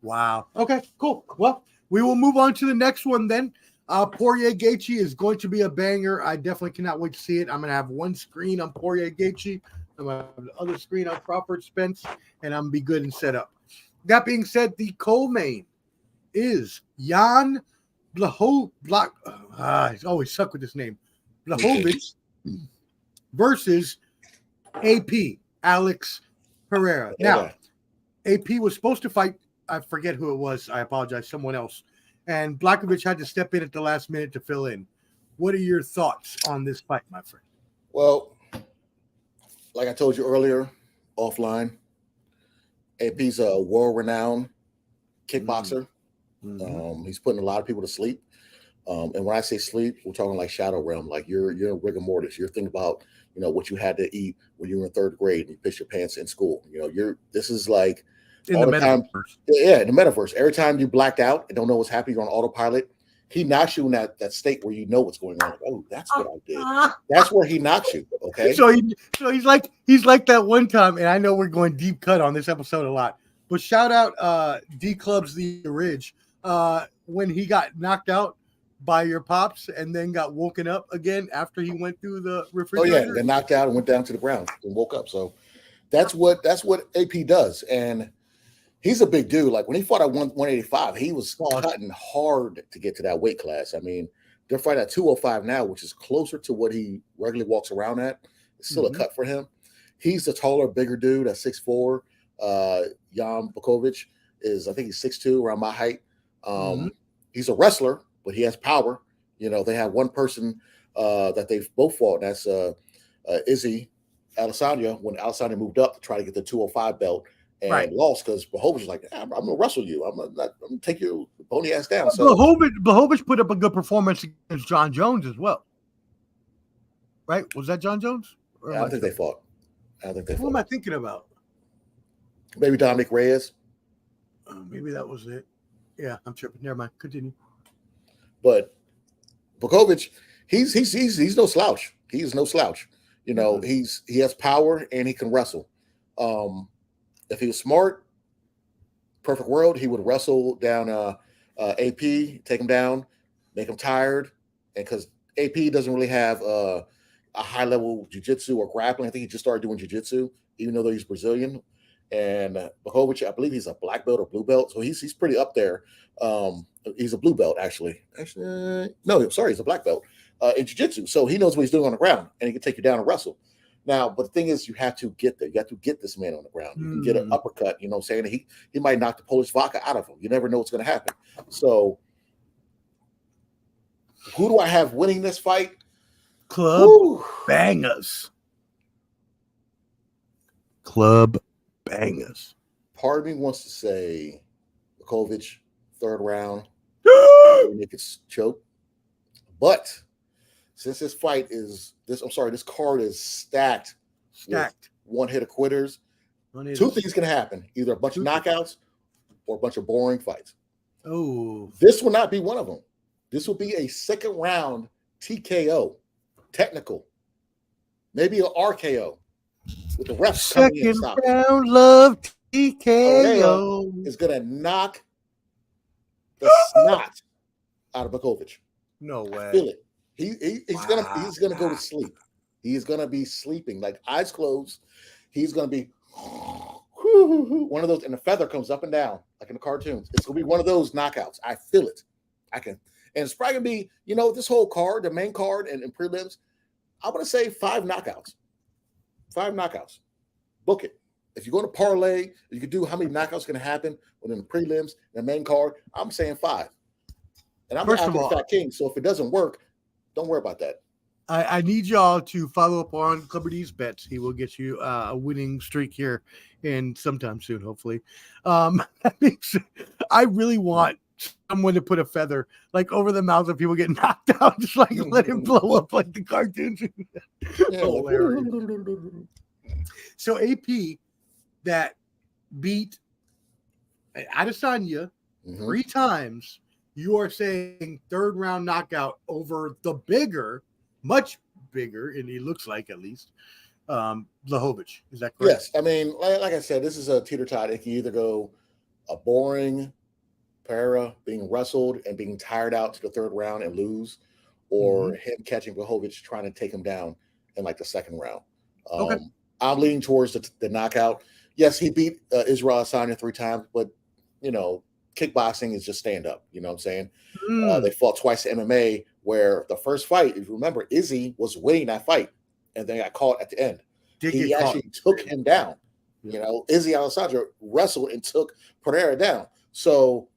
Wow. Okay, cool. Well, we will move on to the next one then. Poirier Gaethje is going to be a banger. I definitely cannot wait to see it. I'm going to have one screen on Poirier Gaethje. I'm going to have the other screen on Crawford Spence, and I'm going to be good and set up. That being said, the co-main is Jan Blachowicz. I always suck with this name. Blachowicz versus AP, Alex Pereira. Now, AP was supposed to fight, I forget who it was. I apologize, someone else. and Blachowicz had to step in at the last minute to fill in. What are your thoughts on this fight, my friend? Well, like I told you earlier, offline, AP's a world-renowned kickboxer. Mm-hmm. He's putting a lot of people to sleep. And when I say sleep, we're talking like shadow realm. Like you're in rigor mortis. You're thinking about what you had to eat when you were in third grade and you pissed your pants in school. This is like In all the the time. metaverse. Yeah, in the metaverse. Every time you blacked out and don't know what's happening, you're on autopilot. He knocks you in that state where you know what's going on. Like, oh, that's what I did. That's where he knocks you. Okay. So he's like that one time, and I know we're going deep cut on this episode a lot, but shout out D Clubs the Ridge when he got knocked out by your pops and then got woken up again after he went through the Oh refrigerator. yeah, then knocked out and went down to the ground and woke up. So that's what AP does. And he's a big dude. Like when he fought at 185, he was cutting hard to get to that weight class. I mean, they're fighting at 205 now, which is closer to what he regularly walks around at. It's still a cut for him. He's the taller, bigger dude at 6'4". Jan Blachowicz is, I think he's 6'2", around my height. He's a wrestler, but he has power. They have one person that they've both fought. And that's Izzy Adesanya, when Adesanya moved up to try to get the 205 belt and lost because Blachowicz was like, I'm going to wrestle you. I'm going to take your bony ass down. So Blachowicz put up a good performance against John Jones as well. Right? Was that John Jones? I don't think they fought. Who am I thinking about? Maybe Dominic Reyes. Maybe that was it. Yeah, I'm tripping. Never mind. Continue. But Blachowicz, he's no slouch. He is no slouch. He has power and he can wrestle. If he was smart, perfect world, he would wrestle down AP, take him down, make him tired, and because AP doesn't really have a high level jiu-jitsu or grappling. I think he just started doing jiu-jitsu, even though he's Brazilian. And Blachowicz, I believe he's a black belt or blue belt, so he's pretty up there. He's a blue belt, actually. No, sorry, he's a black belt in jiu-jitsu. So he knows what he's doing on the ground, and he can take you down and wrestle. Now, but the thing is, you have to get there. You have to get this man on the ground. You can get an uppercut, what I'm saying? He might knock the Polish vodka out of him. You never know what's going to happen. So who do I have winning this fight? Club bangers. Club bangers. Part of me wants to say Blachowicz, third round. Nick is choke. But since this card is stacked. One hit of quitters. Two things can happen: either a bunch of knockouts or a bunch of boring fights. Oh, this will not be one of them. This will be a second round TKO, technical, maybe an RKO with the refs coming in and stopping. Second round love TKO is gonna knock the snot out of Blachowicz. No way. I feel it. He's gonna go to sleep. He's gonna be sleeping, like eyes closed. He's gonna be one of those, and the feather comes up and down like in the cartoons. It's gonna be one of those knockouts. I feel it. I can, and it's probably gonna be, this whole card, the main card and prelims. I'm gonna say 5 knockouts. 5 knockouts. Book it. If you're going to parlay, you can do how many knockouts can happen within the prelims and the main card. I'm saying 5. And I'm after the Fat King, so if it doesn't work, don't worry about that. I need y'all to follow up on Clubber D's bets. He will get you a winning streak here in sometime soon, hopefully. That means I really want someone to put a feather like over the mouth of people getting knocked out, just like let him blow up like the cartoons. Hilarious. So AP that beat Adesanya 3 times. You are saying third round knockout over the much bigger, and he looks like at least, Blachowicz. Is that correct? Yes. I mean, like I said, this is a teeter-totter. It can either go a boring Pereira being wrestled and being tired out to the third round and lose, or him catching Blachowicz trying to take him down in like the second round. I'm leaning towards the knockout. Yes, he beat Israel Adesanya 3 times, but, kickboxing is just stand up. You know what I'm saying? They fought twice in MMA, where the first fight, if you remember, Izzy was winning that fight and then got caught at the end. He actually took him down. Izzy Adesanya wrestled and took Pereira down. So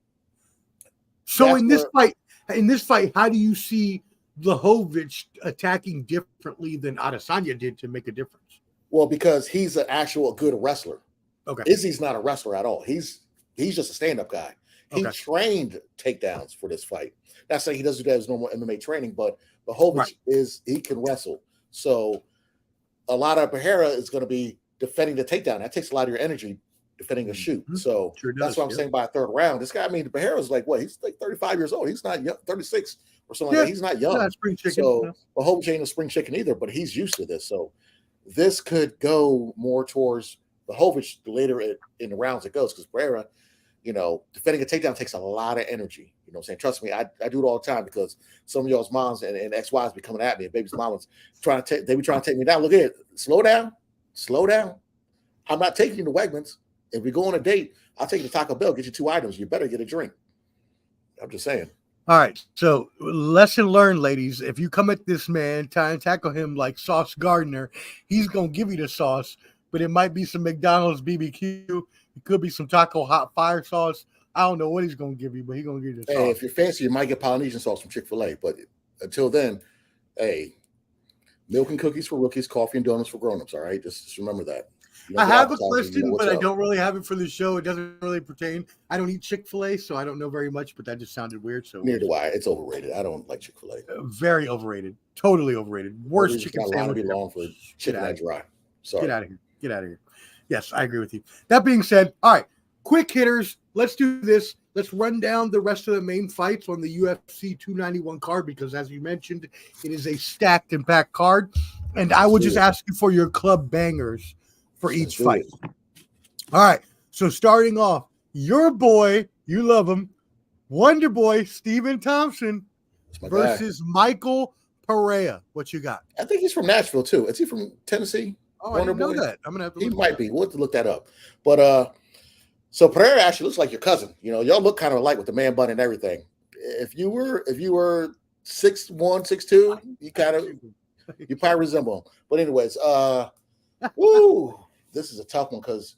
So in this fight, how do you see Blachowicz attacking differently than Adesanya did to make a difference? Well, because he's an actual good wrestler. Okay. Izzy's not a wrestler at all. He's just a stand-up guy. He trained takedowns for this fight. Not saying he doesn't do that as normal MMA training, but Blachowicz he can wrestle. So a lot of Pereira is going to be defending the takedown. That takes a lot of your energy defending a shoot. So that's what I'm saying by a third round. This guy, I mean, Pereira's like what? He's like 35 years old. He's not young, 36 or something like that. He's not young. Not spring chicken, so Blachowicz ain't a spring chicken either, but he's used to this. So this could go more towards Blachowicz later in the rounds it goes, because Pereira, defending a takedown takes a lot of energy. You know what I'm saying? Trust me, I do it all the time, because some of y'all's moms and ex-wives be coming at me, and baby's mamas trying to take me down. Look at it. Slow down. I'm not taking you to Wegmans. If we go on a date, I'll take you to Taco Bell, get you 2 items. You better get a drink. I'm just saying. All right. So lesson learned, ladies. If you come at this man, try and tackle him like Sauce Gardner, he's going to give you the sauce, but it might be some McDonald's BBQ. It could be some taco hot fire sauce. I don't know what he's going to give you, but he's going to give you the sauce. Hey, if you're fancy, you might get Polynesian sauce from Chick-fil-A. But until then, hey, milk and cookies for rookies, coffee and donuts for grown-ups, all right? Just remember that. I have a question, but I don't really have it for the show. It doesn't really pertain. I don't eat Chick-fil-A, so I don't know very much, but that just sounded weird. So neither do I. It's overrated. I don't like Chick-fil-A. Very overrated. Totally overrated. Worst chicken sandwich. Be long for chicken that dry. Sorry. Get out of here. Yes, I agree with you. That being said, all right, quick hitters. Let's do this. Let's run down the rest of the main fights on the UFC 291 card, because as you mentioned, it is a stacked and packed card. And I will just ask you for your club bangers for each fight. All right. So starting off, your boy, you love him, Wonder Boy Stephen Thompson versus Michael Pereira. What you got? I think he's from Nashville too. Is he from Tennessee? Oh, I didn't know that. I'm gonna have to. He might be. We'll have to look that up. But so Pereira actually looks like your cousin. Y'all look kind of alike with the man bun and everything. If you were 6'1", 6'2", you probably resemble him. But anyways, woo. This is a tough one, because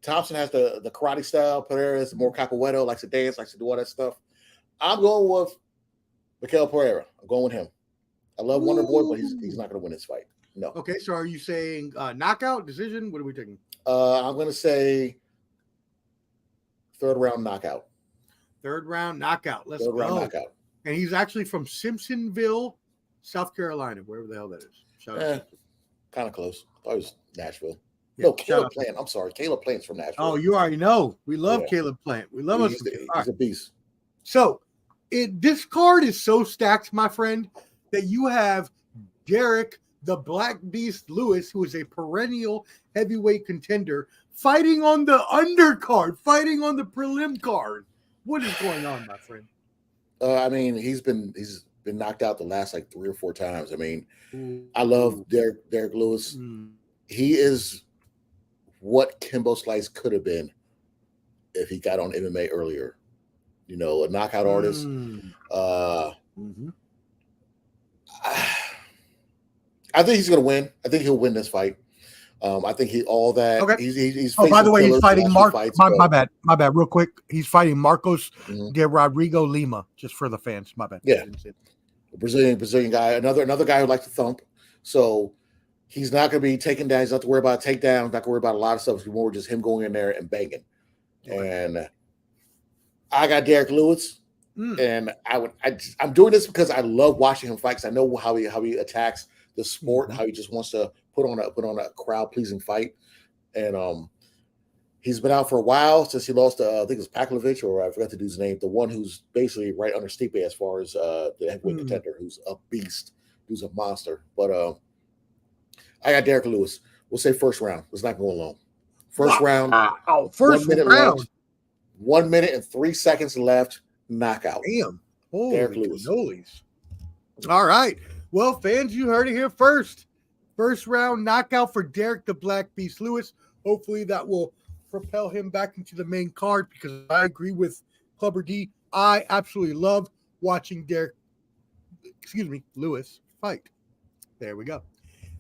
Thompson has the karate style. Pereira is more capoeira, likes to dance, likes to do all that stuff. I'm going with Mikel Pereira. I'm going with him. I love Wonder Boy, but he's not going to win this fight. No. Okay, so are you saying knockout, decision? What are we taking? I'm going to say third round knockout. Third round knockout. Let's go. Third round knockout. And he's actually from Simpsonville, South Carolina, wherever the hell that is. Shout out. Kind of close. I thought it was Nashville. Yeah, no, Caleb Plant. I'm sorry. Caleb Plant's from Nashville. Oh, you already know. We love Caleb Plant. We love us. He's a beast. So this card is so stacked, my friend, that you have Derek the Black Beast Lewis, who is a perennial heavyweight contender, fighting on the undercard, fighting on the prelim card. What is going on, my friend? I mean, he's been knocked out the last like 3 or 4 times. I mean, I love Derek Lewis. He is what Kimbo Slice could have been if he got on MMA earlier. A knockout artist. I think he's going to win. I think he'll win this fight. I think he's by the way, he's fighting my bad. Real quick, he's fighting Marcos de Rodrigo Lima. Just for the fans, my bad. Yeah, Brazilian guy. Another guy who likes to thump. So he's not going to be taken down. He's not to worry about a takedown. Not going to worry about a lot of stuff. It's more just him going in there and banging. Okay. And I got Derek Lewis, and I'm doing this because I love watching him fight, because I know how he attacks the sport, how he just wants to put on a crowd pleasing fight. And he's been out for a while since he lost to I think it was Paklovich, or I forgot the dude's name, the one who's basically right under Stipe as far as the heavyweight contender, who's a beast, who's a monster. But I got Derek Lewis. We'll say first round. Let's not go alone. First round. First 1 minute round. Left, 1 minute and 3 seconds left. Knockout. Damn. Derek Lewis. Cannolis. All right. Well, fans, you heard it here first. First round knockout for Derek the Black Beast Lewis. Hopefully that will propel him back into the main card, because I agree with Clubber D. I absolutely love watching Lewis fight. There we go.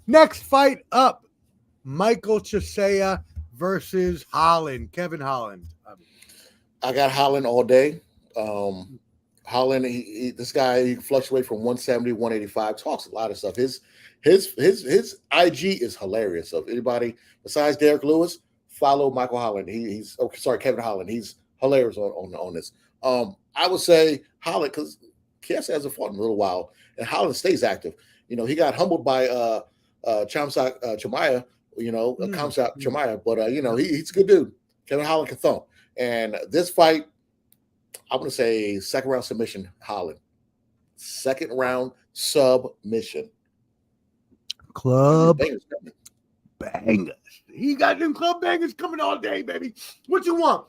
Next fight up, Michael Chiesa versus Holland. Kevin Holland. I got Holland all day. Holland, this guy, he fluctuates from 170, 185, talks a lot of stuff. His IG is hilarious. So if anybody besides Derek Lewis, follow Michael Holland. Kevin Holland. He's hilarious on this. I would say Holland, because Kiesa hasn't fought in a little while, and Holland stays active. He got humbled by Khamzat Chimaev, Khamzat Chimaev, but he's a good dude. Kevin Holland can thump. And this fight, I want to say second round submission, Holland. Second round submission. Club bangers. He got them club bangers coming all day, baby. What you want?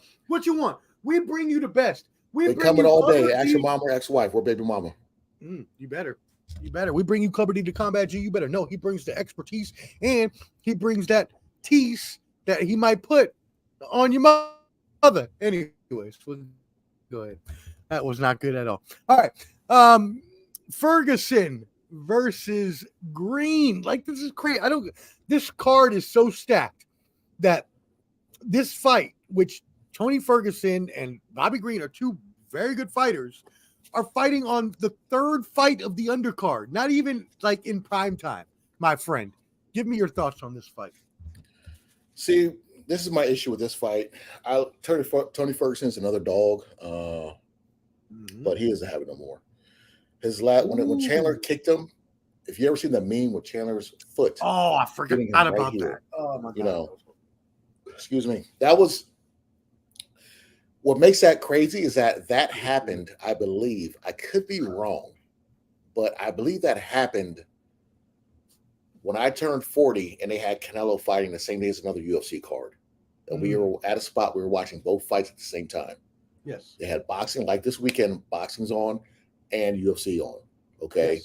We bring you the best. They're coming all day. Ask your mom or ex-wife or baby mama. You better. We bring you Clubber D to Combat G. You better know he brings the expertise and he brings that tease that he might put on your mother. Anyways, go ahead. That was not good at all. All right. Ferguson versus Green. Like, this is crazy. This card is so stacked that this fight, which Tony Ferguson and Bobby Green are two very good fighters, are fighting on the third fight of the undercard, not even like in prime time. My friend, give me your thoughts on this fight. See, this is my issue with this fight. Tony Ferguson's another dog, but he doesn't have it no more. His when Chandler kicked him, if you ever seen the meme with Chandler's foot. Oh, I forgot about that. Oh my God. Excuse me. That was what makes that crazy is that happened, I believe. I could be wrong, but I believe that happened when I turned 40 and they had Canelo fighting the same day as another UFC card. And we were at a spot, we were watching both fights at the same time. Yes. They had boxing, like this weekend, boxing's on and UFC on. Okay.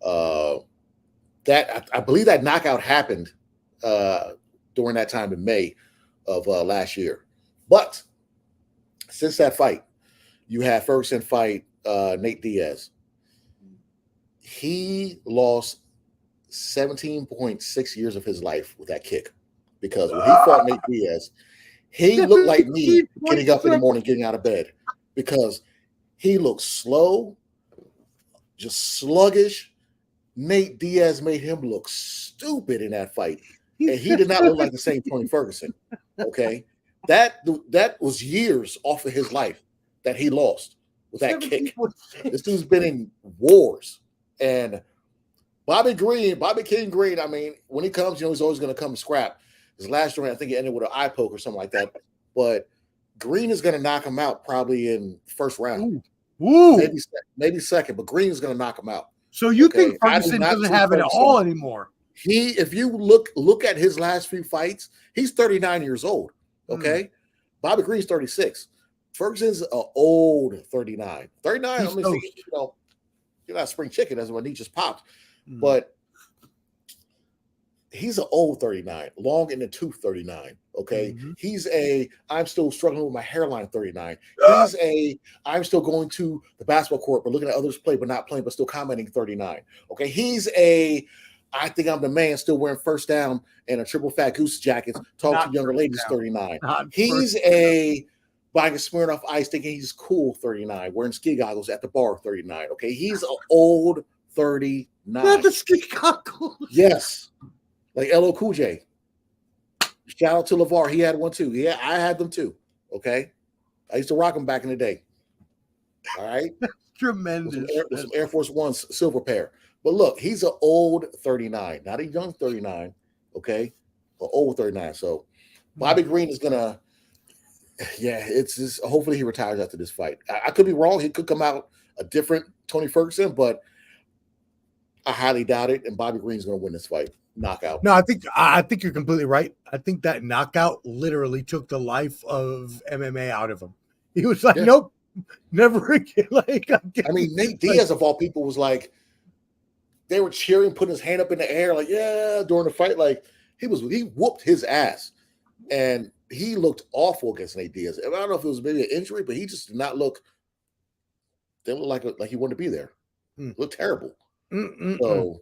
Yes. I believe that knockout happened during that time in May of last year. But since that fight, you had Ferguson fight Nate Diaz. He lost 17.6 years of his life with that kick, because when he fought Nate Diaz, he looked like me getting up in the morning, getting out of bed, because he looked slow, just sluggish. Nate Diaz made him look stupid in that fight, and he did not look like the same Tony Ferguson. Okay, that was years off of his life that he lost with that kick. This dude's been in wars, and Bobby King Green. I mean, when he comes, he's always going to come and scrap. His last round, I think, he ended with an eye poke or something like that. But Green is going to knock him out probably in first round. Ooh. Maybe second, but Green is going to knock him out. So you think Ferguson doesn't have it at all anymore? If you look at his last few fights, he's 39 years old. Okay, Bobby Green's 36. Ferguson's an old 39. 39. I mean, you're not spring chicken, as when he just popped, but he's an old 39, long in the tooth 39. Okay, he's I'm still struggling with my hairline 39. He's I'm still going to the basketball court but looking at others play but not playing but still commenting 39. Okay, he's I think I'm the man, still wearing first down and a triple fat goose jacket, talking to younger ladies 39. He's buying a Smirnoff Ice thinking he's cool 39, wearing ski goggles at the bar 39. Okay, he's an old 39. Not the ski goggles. Yes, like LL Cool J. Shout out to LeVar. He had one too. Yeah, I had them too. Okay. I used to rock them back in the day. All right. Tremendous. With some Air Force One's silver pair. But look, he's an old 39, not a young 39. Okay. An old 39. So Bobby Green is gonna, it's just hopefully he retires after this fight. I could be wrong. He could come out a different Tony Ferguson, but I highly doubt it. And Bobby Green's gonna win this fight. Knockout. No, I think you're completely right. I think that knockout literally took the life of MMA out of him. He was like, nope, never again. Like, I mean, Nate Diaz of all people was like, they were cheering, putting his hand up in the air, like, yeah, during the fight. Like, he whooped his ass. And he looked awful against Nate Diaz. I don't know if it was maybe an injury, but he just did not look, didn't look like he wanted to be there. Looked terrible. So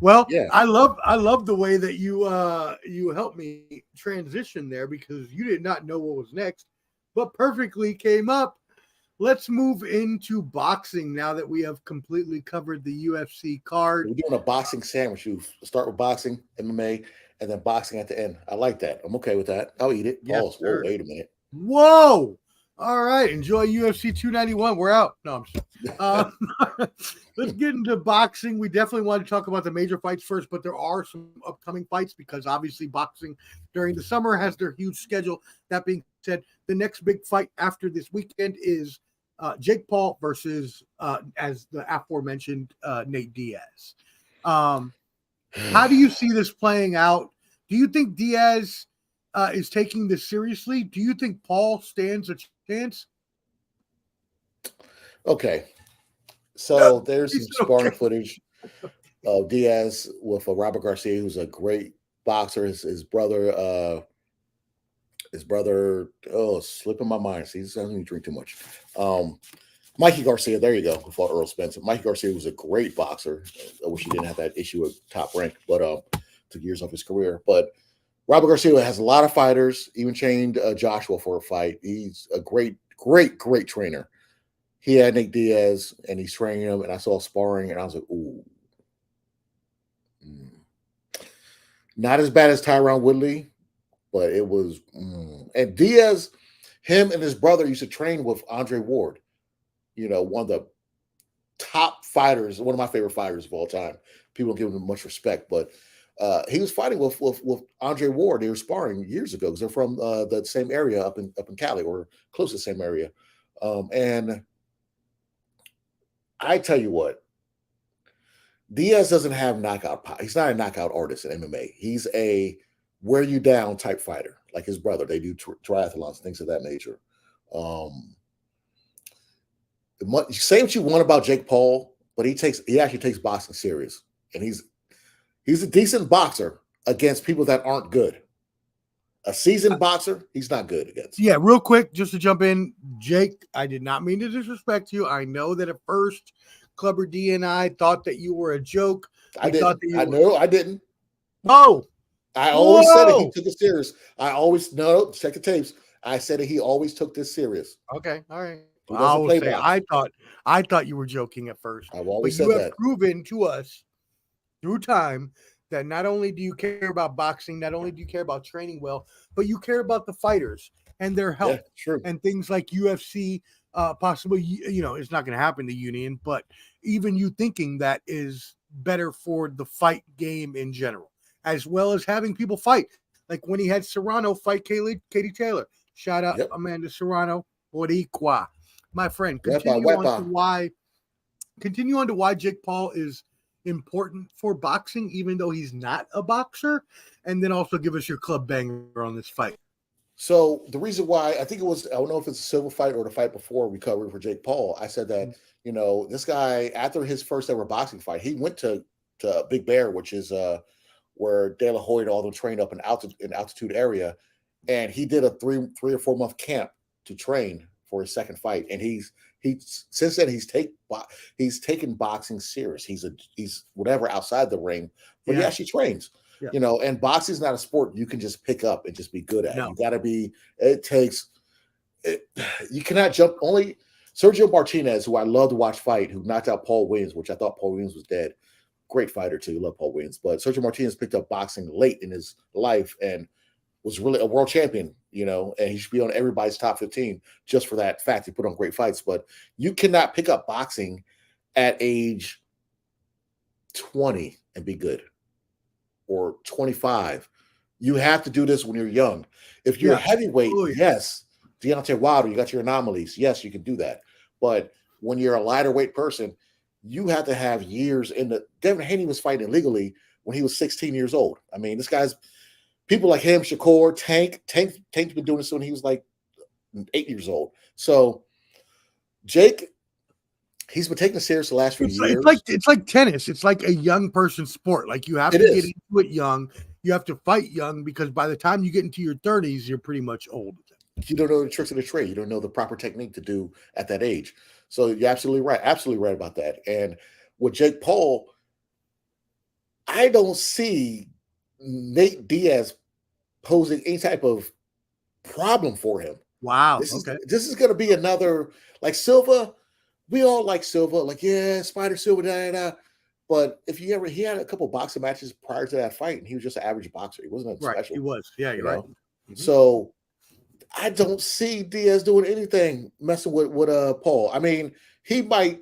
well, yeah. I love the way that you helped me transition there, because you did not know what was next, but perfectly came up. let's move into boxing now that we have completely covered the UFC card. We're doing a boxing sandwich. You start with boxing, MMA, and then boxing at the end. I like that. I'm okay with that. I'll eat it. Yes, Pause. Whoa, sir. wait a minute. Whoa! All right, enjoy UFC 291. We're out. No, I'm let's get into boxing. We definitely want to talk about the major fights first, but there are some upcoming fights because obviously boxing during the summer has their huge schedule. That being said, the next big fight after this weekend is Jake Paul versus, as the aforementioned, Nate Diaz. How do you see this playing out? Do you think Diaz is taking this seriously? Do you think Paul stands a chance? Okay. So there's some sparring footage of Diaz with Robert Garcia, who's a great boxer. His brother, slipping my mind. See, this doesn't even drink too much. Mikey Garcia, there you go, who fought Errol Spence. Mikey Garcia was a great boxer. I wish he didn't have that issue of top rank, but took years off his career. But Robert Garcia has a lot of fighters, even trained Joshua for a fight. He's a great trainer. He had Nick Diaz, and he's training him, and I saw sparring, and I was like, ooh. Not as bad as Tyron Woodley, but it was. And Diaz, him and his brother used to train with Andre Ward, one of the top fighters, one of my favorite fighters of all time. People don't give him much respect, but he was fighting with Andre Ward. They were sparring years ago because they're from the same area up in Cali, or close to the same area. And I tell you what, Diaz doesn't have knockout power. He's not a knockout artist in MMA. He's a wear you down type fighter, like his brother. They do triathlons, things of that nature. Say what you want about Jake Paul, but he actually takes boxing serious, and he's a decent boxer against people that aren't good. A seasoned boxer, he's not good against. Yeah, real quick, just to jump in, Jake, I did not mean to disrespect you. I know that at first, Clubber D and I thought that you were a joke. I didn't. Oh, I always said that he took it serious. Check the tapes. I said that he always took this serious. Okay, all right. I will say I thought you were joking at first. I've always but said you that. have proven to us through time that not only do you care about boxing, not only do you care about training well, but you care about the fighters and their health and things like UFC. Possibly, it's not going to happen to Union, but even you thinking that is better for the fight game in general, as well as having people fight. Like when he had Serrano fight Katie Taylor. Shout out Amanda Serrano, Boricua. My friend, continue on to why Jake Paul is important for boxing, even though he's not a boxer, and then also give us your club banger on this fight. So the reason why, I think it was, I don't know if it's a civil fight or the fight before we covered for Jake Paul, I said that, this guy, after his first ever boxing fight, he went to Big Bear, which is where De La Hoya and all them trained up in altitude area, and he did a 3 or 4 month camp to train for his second fight, and he's since then he's taken boxing serious. He's whatever outside the ring, but he actually trains. Yeah. And boxing is not a sport you can just pick up and just be good at. No. You got to be. You cannot jump. Only Sergio Martinez, who I love to watch fight, who knocked out Paul Williams, which I thought Paul Williams was dead. Great fighter too. Love Paul Williams, but Sergio Martinez picked up boxing late in his life and was really a world champion. And he should be on everybody's top 15 just for that fact. He put on great fights, but you cannot pick up boxing at age 20 and be good, or 25. You have to do this when you're young. If you're a heavyweight, yes, Deontay Wilder, you got your anomalies. Yes, you can do that. But when you're a lighter weight person, you have to have years in the. Devin Haney was fighting illegally when he was 16 years old. I mean, this guy's. People like him, Shakur, Tank's been doing this when he was like 8 years old. So Jake, he's been taking it serious the last few years. It's like tennis. It's like a young person sport. Like you have to get into it young. You have to fight young because by the time you get into your 30s, you're pretty much old. You don't know the tricks of the trade. You don't know the proper technique to do at that age. So you're absolutely right. Absolutely right about that. And with Jake Paul, I don't see Nate Diaz posing any type of problem for him. Wow. This is Okay. this is going to be another like Silva. We all like Silva, like yeah, Spider Silva, da, da, da. But if you ever, he had a couple boxing matches prior to that fight, and he was just an average boxer. He wasn't nothing Right. He special, was. Yeah, you you're right. know. Mhm. So I don't see Diaz doing anything messing with Paul. I mean, he might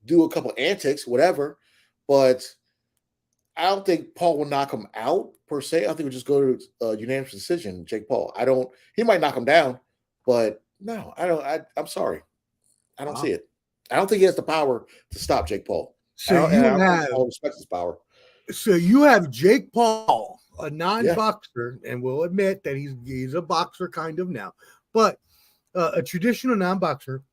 do a couple antics, whatever, but I don't think Paul will knock him out per se. I think he'll just go to unanimous decision. Jake Paul. I don't. He might knock him down, but no, I don't. I'm sorry. I don't see Wow. it. I don't think he has the power to stop Jake Paul. So And I you don't think have Paul respects his power. so you have Jake Paul, a Yeah. non-boxer, and we'll admit that he's a boxer kind of now, but a traditional non-boxer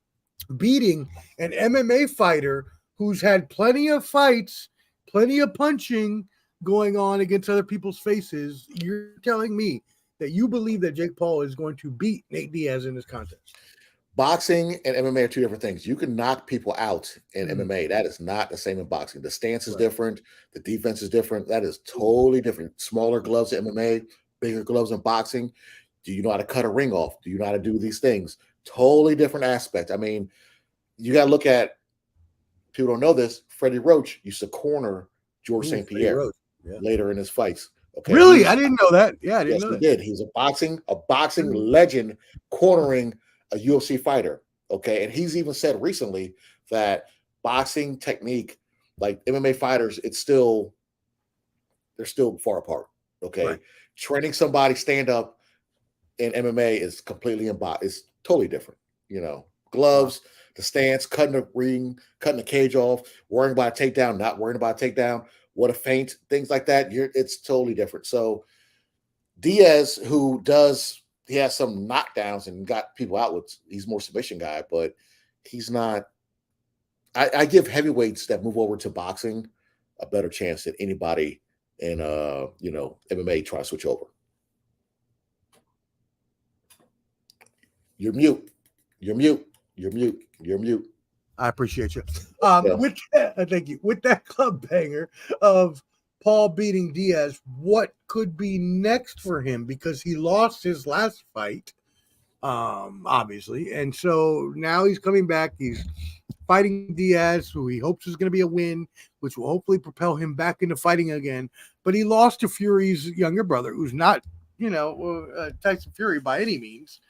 beating an MMA fighter who's had plenty of fights, plenty of punching going on against other people's faces. You're telling me that you believe that Jake Paul is going to beat Nate Diaz in this contest? Boxing and MMA are two different things. You can knock people out in Mm, MMA. That is not the same in boxing. The stance is right. different. The defense is different. That is totally different. Smaller gloves in MMA, bigger gloves in boxing. Do you know how to cut a ring off? Do you know how to do these things? Totally different aspect. I mean, you got to look at, people don't know this, Freddie Roach used to corner George Ooh, St. Freddie Pierre Roach. Yeah. later in his fights. Okay. Really? I didn't know that. Yeah, I didn't Yes, know he that. did. He was a boxing legend cornering a UFC fighter. Okay. And he's even said recently that boxing technique, like MMA fighters, they're still far apart. Right. Okay. Training somebody stand up in MMA is completely it's totally different. Wow. Gloves, the stance, cutting the ring, cutting the cage off, worrying about a takedown, not worrying about a takedown, what a feint, things like that. It's totally different. So Diaz, he has some knockdowns and got people out with, he's more submission guy, but he's not. I give heavyweights that move over to boxing a better chance than anybody in MMA try to switch over. You're mute. You're mute. You're mute. You're mute. I appreciate you. Yeah. With that, thank you. With that club banger of Paul beating Diaz, what could be next for him? Because he lost his last fight, obviously, and so now he's coming back. He's fighting Diaz, who he hopes is going to be a win, which will hopefully propel him back into fighting again. But he lost to Fury's younger brother, who's not, Tyson Fury by any means.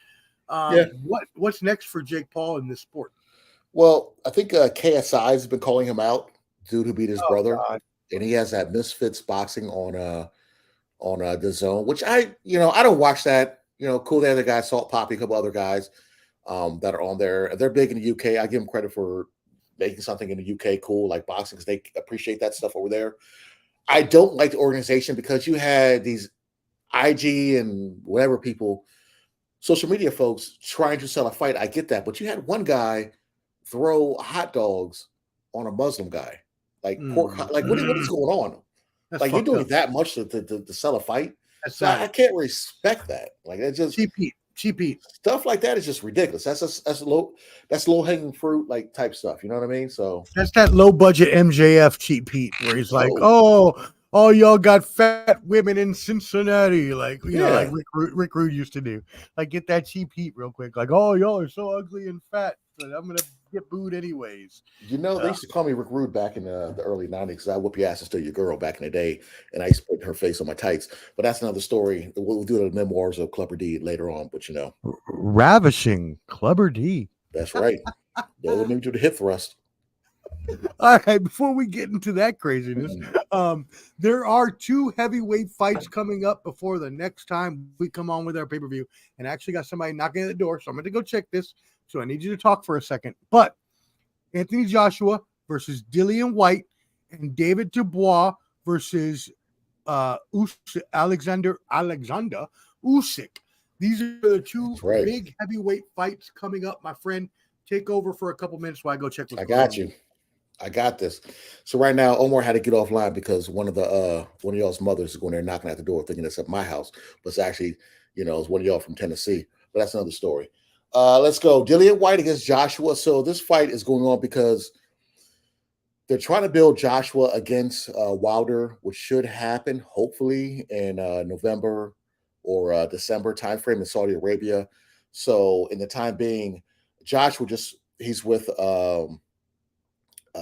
Yeah. What's next for Jake Paul in this sport? Well, I think KSI has been calling him out due to beat his brother, God. and he has that Misfits boxing on the Zone, which I don't watch that. Cool. The other guys, Salt Poppy, a couple other guys that are on there. They're big in the UK. I give them credit for making something in the UK cool, like boxing, because they appreciate that stuff over there. I don't like the organization because you had these IG and whatever people, social media folks trying to sell a fight. I get that, but you had one guy throw hot dogs on a Muslim guy, like pork. Like what is going on? That's Like you're doing up. that much to sell a fight. That's So I can't respect that. Like it's just cheap heat. stuff like that is just ridiculous. That's low hanging fruit like type stuff. You know what I mean? So That's that low budget MJF cheap heat where he's like, so oh, y'all got fat women in Cincinnati, like like yeah. Rick Rude used to do. Like get that cheap heat real quick. Like, oh, y'all are so ugly and fat, but I'm gonna get booed anyways. They used to call me Rick Rude back in the early 90s because I whoop your ass and steal your girl back in the day. And I used to put her face on my tights. But that's another story. We'll do the memoirs of Clubber D later on. But Ravishing Clubber D. That's right. They'll let me do the hip thrust. All right, before we get into that craziness, there are 2 heavyweight fights coming up before the next time we come on with our pay-per-view. And I actually got somebody knocking at the door, so I'm going to go check this. So I need you to talk for a second. But Anthony Joshua versus Dillian White and David Dubois versus Alexander Usyk. These are the 2 big heavyweight fights coming up, my friend. Take over for a couple minutes while I go check what's going on. Got you. I got this. So right now, Omar had to get offline because one of y'all's mothers is going there knocking at the door thinking it's at my house, but it's actually, it's one of y'all from Tennessee. But that's another story. Let's go. Dillian White against Joshua. So this fight is going on because they're trying to build Joshua against Wilder, which should happen hopefully in November or December timeframe in Saudi Arabia. So in the time being, Joshua he's with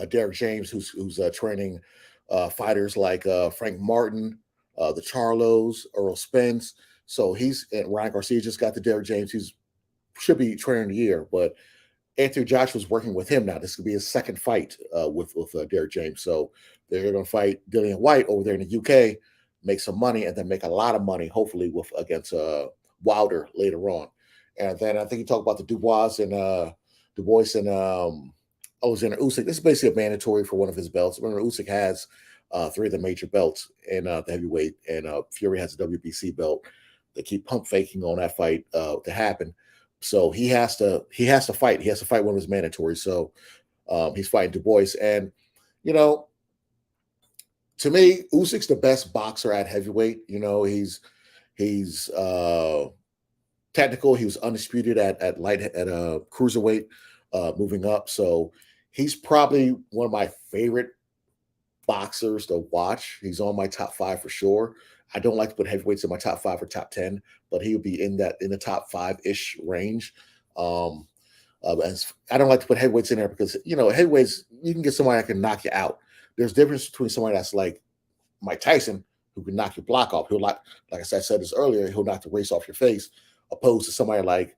Derek James, who's training fighters like Frank Martin, the Charlos, Errol Spence. So and Ryan Garcia just got the Derek James. He's should be trainer of the year, but Anthony Joshua's working with him now. This could be his second fight with Derek James. So they're going to fight Dillian White over there in the UK, make some money, and then make a lot of money, hopefully, against Wilder later on. And then I think you talk about the Dubois and Alexander Usyk. This is basically a mandatory for one of his belts. Remember, Usyk has 3 of the major belts in the heavyweight, and Fury has a WBC belt. They keep pump faking on that fight to happen. So he has to fight. He has to fight one of his mandatories. So he's fighting Dubois. And, to me, Usyk's the best boxer at heavyweight. He's technical. He was undisputed at cruiserweight, moving up. So he's probably one of my favorite boxers to watch. He's on my top 5 for sure. I don't like to put heavyweights in my top 5 or top 10, but he'll be in the top 5-ish range. I don't like to put heavyweights in there because, heavyweights, you can get somebody that can knock you out. There's a difference between somebody that's like Mike Tyson, who can knock your block off. Like I said this earlier, he'll knock the race off your face, opposed to somebody like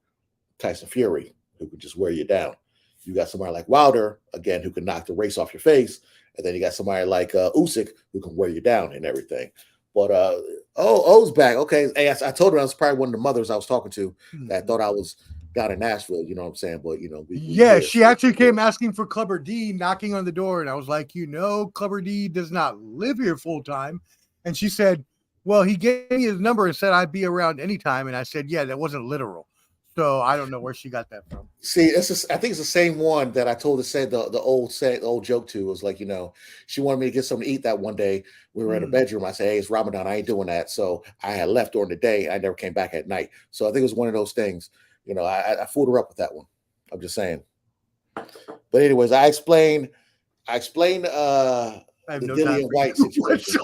Tyson Fury, who could just wear you down. You got somebody like Wilder, again, who can knock the race off your face. And then you got somebody like Usyk, who can wear you down and everything. But O's back. Okay. Hey, I told her I was probably one of the mothers I was talking to that thought I was down in Nashville, you know what I'm saying? But she actually came asking for Clubber D, knocking on the door, and I was like, Clubber D does not live here full time. And she said, well, he gave me his number and said I'd be around anytime. And I said, yeah, that wasn't literal. So I don't know where she got that from. See, I think it's the same one that I told her, said the old joke to. It was like, she wanted me to get something to eat that one day. We were in the bedroom. I said, hey, it's Ramadan. I ain't doing that. So I had left during the day. I never came back at night. So I think it was one of those things. I fooled her up with that one. I'm just saying. But anyways, I explained the Dillian White situation.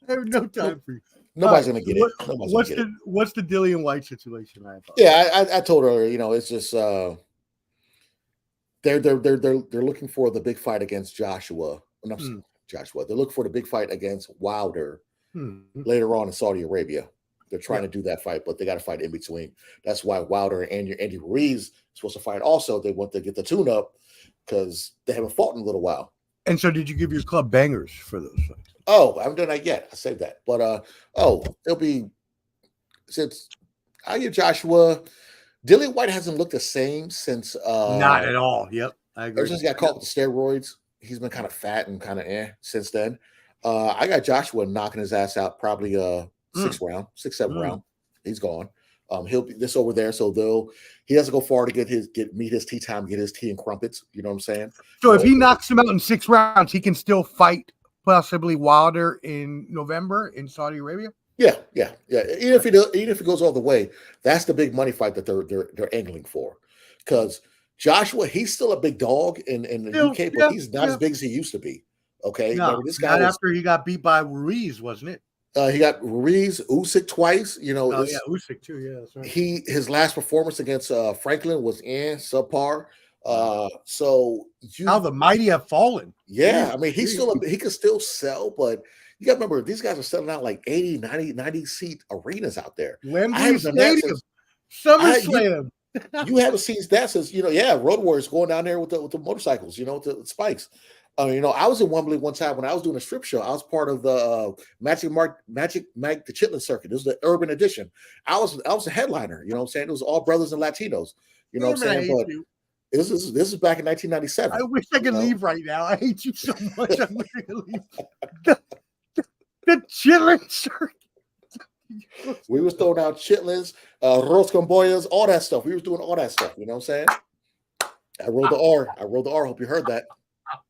I have no time for you. Nobody's gonna get it. What's the Dillian White situation? I told her, it's just they're looking for the big fight against Joshua. Joshua. They're looking for the big fight against Wilder later on in Saudi Arabia. They're trying to do that fight, but they got to fight in between. That's why Wilder and Andy Ruiz is supposed to fight also. They want to get the tune-up because they haven't fought in a little while. And so did you give your club bangers for those fights? Oh, I haven't done that yet. I saved that. But it'll be, since I give Joshua, Dillian White hasn't looked the same since not at all. Yep. I agree. Ever since he got caught with the steroids, he's been kind of fat and kind of since then. I got Joshua knocking his ass out probably 6th round. He's gone. He'll be this over there, so he doesn't go far to meet his tea time, get his tea and crumpets. You know what I'm saying? So if he knocks him out in 6 rounds, he can still fight possibly Wilder in November in Saudi Arabia. Yeah. Even if he goes all the way, that's the big money fight that they're angling for. Because Joshua, he's still a big dog in the UK, but he's not as big as he used to be. Okay, no, this guy after he got beat by Ruiz, wasn't it? He got Ruiz, Usyk twice. Usyk too. Yeah, that's right. His last performance against Franklin was subpar. So how the mighty have fallen. Yeah, I mean, he can still sell, but you got to remember these guys are selling out like 80, 90 seat arenas out there. Wembley Stadium, SummerSlam. You haven't seen that since Road Warriors going down there with the motorcycles, with the spikes. I was in Wembley one time when I was doing a strip show. I was part of the Magic Mike the Chitlin circuit. This was the urban edition. I was a headliner. You know what I'm saying? It was all brothers and Latinos. You know what I'm saying? But this is back in 1997. I wish I could leave right now. I hate you so much. I wish I could leave. The Chitlin circuit. We was throwing out chitlins, arroz con bollas, all that stuff. We was doing all that stuff. You know what I'm saying? I rolled the R. Hope you heard that.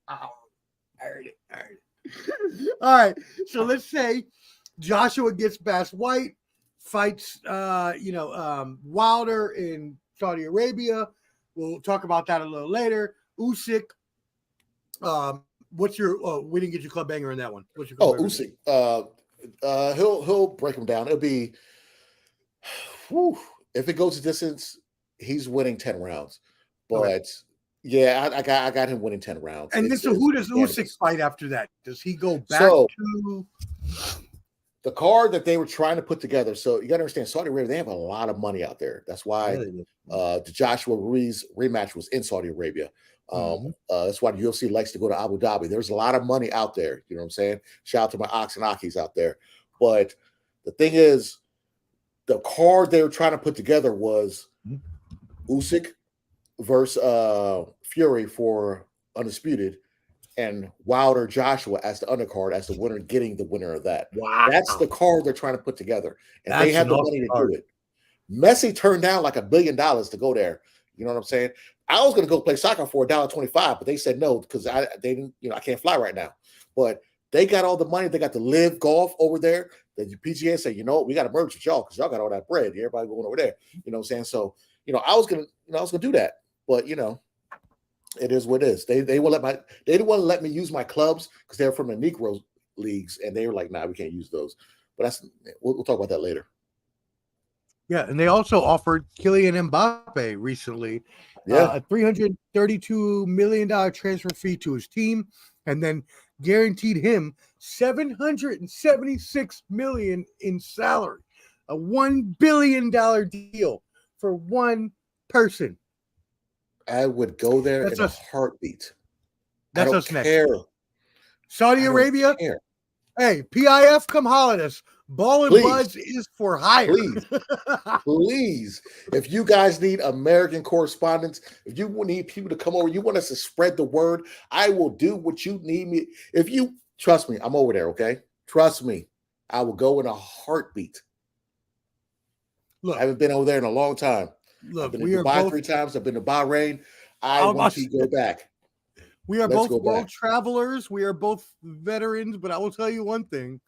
I heard it. All right. So let's say Joshua gets past White, fights Wilder in Saudi Arabia. We'll talk about that a little later. Usyk. What's your we didn't get your club banger in that one. What's your club banger? Usyk. He'll break him down. It'll be, whew, if it goes to distance, he's winning 10 rounds. But Okay. yeah, I got him winning 10 rounds. And then, so who does Usyk fight after that? Does he go back to the card that they were trying to put together? So you got to understand, Saudi Arabia, they have a lot of money out there. That's why the Joshua Ruiz rematch was in Saudi Arabia. That's why the UFC likes to go to Abu Dhabi. There's a lot of money out there. You know what I'm saying? Shout out to my Oxenakis out there. But the thing is, the card they were trying to put together was Usyk versus Fury for undisputed, and Wilder Joshua as the undercard, as the winner, getting the winner of that. Wow. That's the card they're trying to put together. And they have the money to do it. Messi turned down like $1 billion to go there. You know what I'm saying? I was going to go play soccer for $1.25, but they said no because they didn't. I can't fly right now. But they got all the money. They got to live golf over there. The PGA said, we got to merge with y'all because y'all got all that bread. Everybody going over there. You know what I'm saying? So, I was gonna do that. But it is what it is. They didn't want to let me use my clubs because they're from the Negro leagues, and they were like, "Nah, we can't use those." But we'll talk about that later. Yeah, and they also offered Kylian Mbappe recently a $332 million transfer fee to his team, and then guaranteed him $776 million in salary, a $1 billion deal for one person. I would go there in a heartbeat. That's us next. Saudi I don't Arabia. care. Hey, PIF, come holler at us. Ball and Buds is for hire. Please. If you guys need American correspondents, if you need people to come over, you want us to spread the word, I will do what you need me. If you trust me, I'm over there, okay? Trust me. I will go in a heartbeat. Look, I haven't been over there in a long time. Look, I've been to Dubai 3 times. I've been to Bahrain. I want to go back. We are both world travelers. We are both veterans, but I will tell you one thing.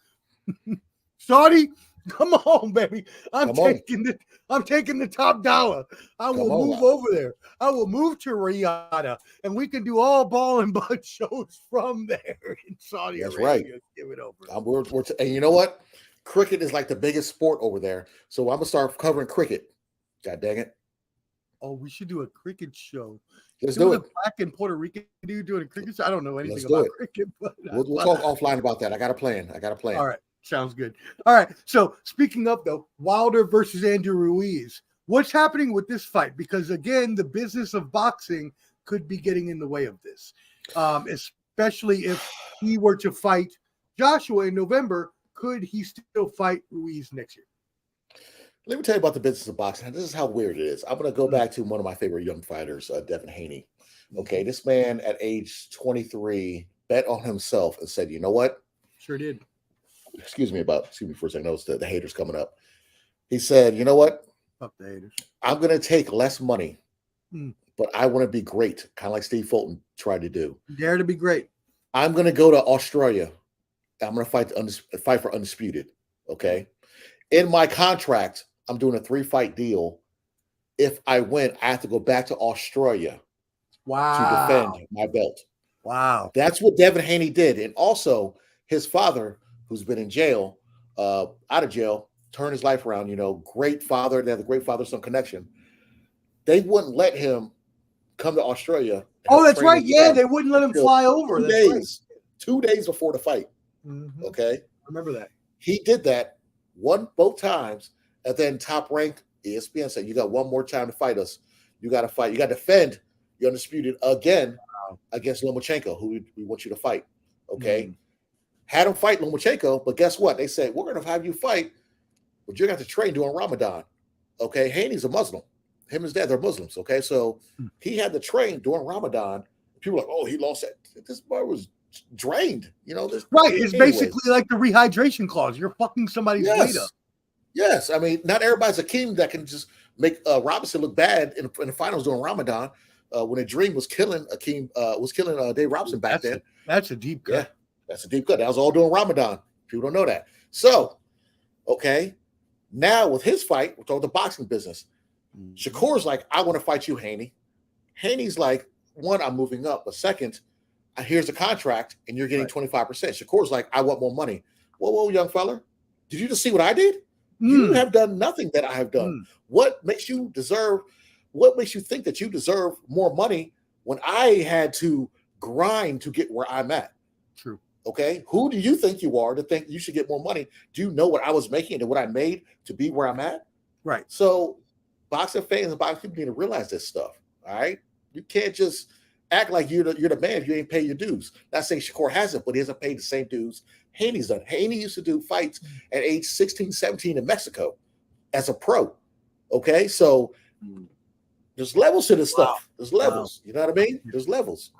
Saudi, come on, baby. I'm taking the top dollar. I will move over there. I will move to Riyadh, and we can do all Ball and Bud shows from there in Saudi Arabia. Right. Give it over. And you know what? Cricket is like the biggest sport over there. So I'm going to start covering cricket. God dang it. Oh, we should do a cricket show. Let's do it. Black and Puerto Rican dude doing a cricket show. I don't know anything about cricket, but we'll talk offline about that. I got a plan. All right. Sounds good. All right. So speaking of, though, Wilder versus Andrew Ruiz, what's happening with this fight? Because, again, the business of boxing could be getting in the way of this, especially if he were to fight Joshua in November. Could he still fight Ruiz next year? Let me tell you about the business of boxing. This is how weird it is. I'm going to go back to one of my favorite young fighters, Devin Haney. Okay, this man at age 23 bet on himself and said, you know what? Sure did. Excuse me for a second. I noticed the haters coming up. He said, you know what? Fuck the haters. I'm going to take less money, but I want to be great, kind of like Steve Fulton tried to do. Dare to be great. I'm going to go to Australia. I'm going to fight for undisputed. Okay. In my contract, I'm doing a 3-fight deal. If I win, I have to go back to Australia to defend my belt. Wow. That's what Devin Haney did. And also his father, who's been in jail, out of jail, turned his life around, great father. They have the great father-son connection. They wouldn't let him come to Australia. Oh, that's right. Yeah, they wouldn't let him fly over. 2 days. 2 days before the fight. Mm-hmm. Okay. I remember that. He did that, won both times, and then Top Rank ESPN said, you got one more time to fight us. You got to fight. You got to defend the undisputed again against Lomachenko, who we want you to fight. Okay. Had him fight Lomachenko, but guess what? They said, we're going to have you fight, but you're going to have to train during Ramadan. Okay. Haney's a Muslim. Him and his dad, they're Muslims. Okay. So he had to train during Ramadan. People are like, oh, he lost it. This boy was drained. Right. It's basically like the rehydration clause. You're fucking somebody's weight up. Yes. I mean, not everybody's a king that can just make Robinson look bad in the finals during Ramadan. When a dream was killing Dave Robinson back then. That's a deep cut. Yeah, that's a deep cut. That was all during Ramadan. People don't know that. So, okay, now with his fight, we're talking the boxing business. Shakur's like, I want to fight you, Haney. Haney's like, one, I'm moving up, but second, here's the contract, and you're getting 25%. Shakur's like, I want more money. Whoa, young fella. Did you just see what I did? You have done nothing that I have done. What makes you think that you deserve more money when I had to grind to get where I'm at? True. Okay. Who do you think you are to think you should get more money? Do you know what I was making and what I made to be where I'm at? Right. So boxing fans and boxing people need to realize this stuff. All right. You can't just act like you're the man if you ain't pay your dues. Not saying Shakur hasn't, but he hasn't paid the same dues Haney's done. Haney used to do fights at age 16, 17 in Mexico as a pro. Okay. So there's levels to this stuff. There's levels. You know what I mean? There's levels.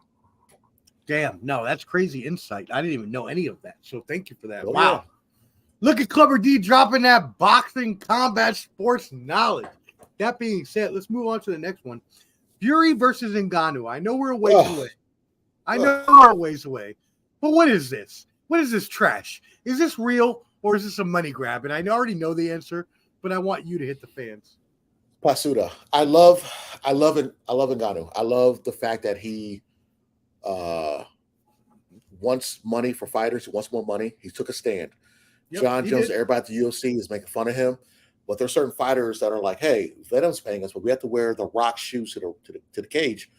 Damn. No, that's crazy insight. I didn't even know any of that. So thank you for that. Oh, wow. Yeah. Look at Clever D dropping that boxing combat sports knowledge. That being said, let's move on to the next one. Fury versus Ngannou. I know we're a ways away. But what is this? What is this trash? Is this real or is this a money grab? And I already know the answer, but I want you to hit the fans. Pasuda. I love it. I love Ngannou. I love the fact that he wants money for fighters. He wants more money. He took a stand. Yep, John Jones, everybody at the UFC is making fun of him. But there are certain fighters that are like, hey, Venom's paying us, but we have to wear the Rock shoes to the cage.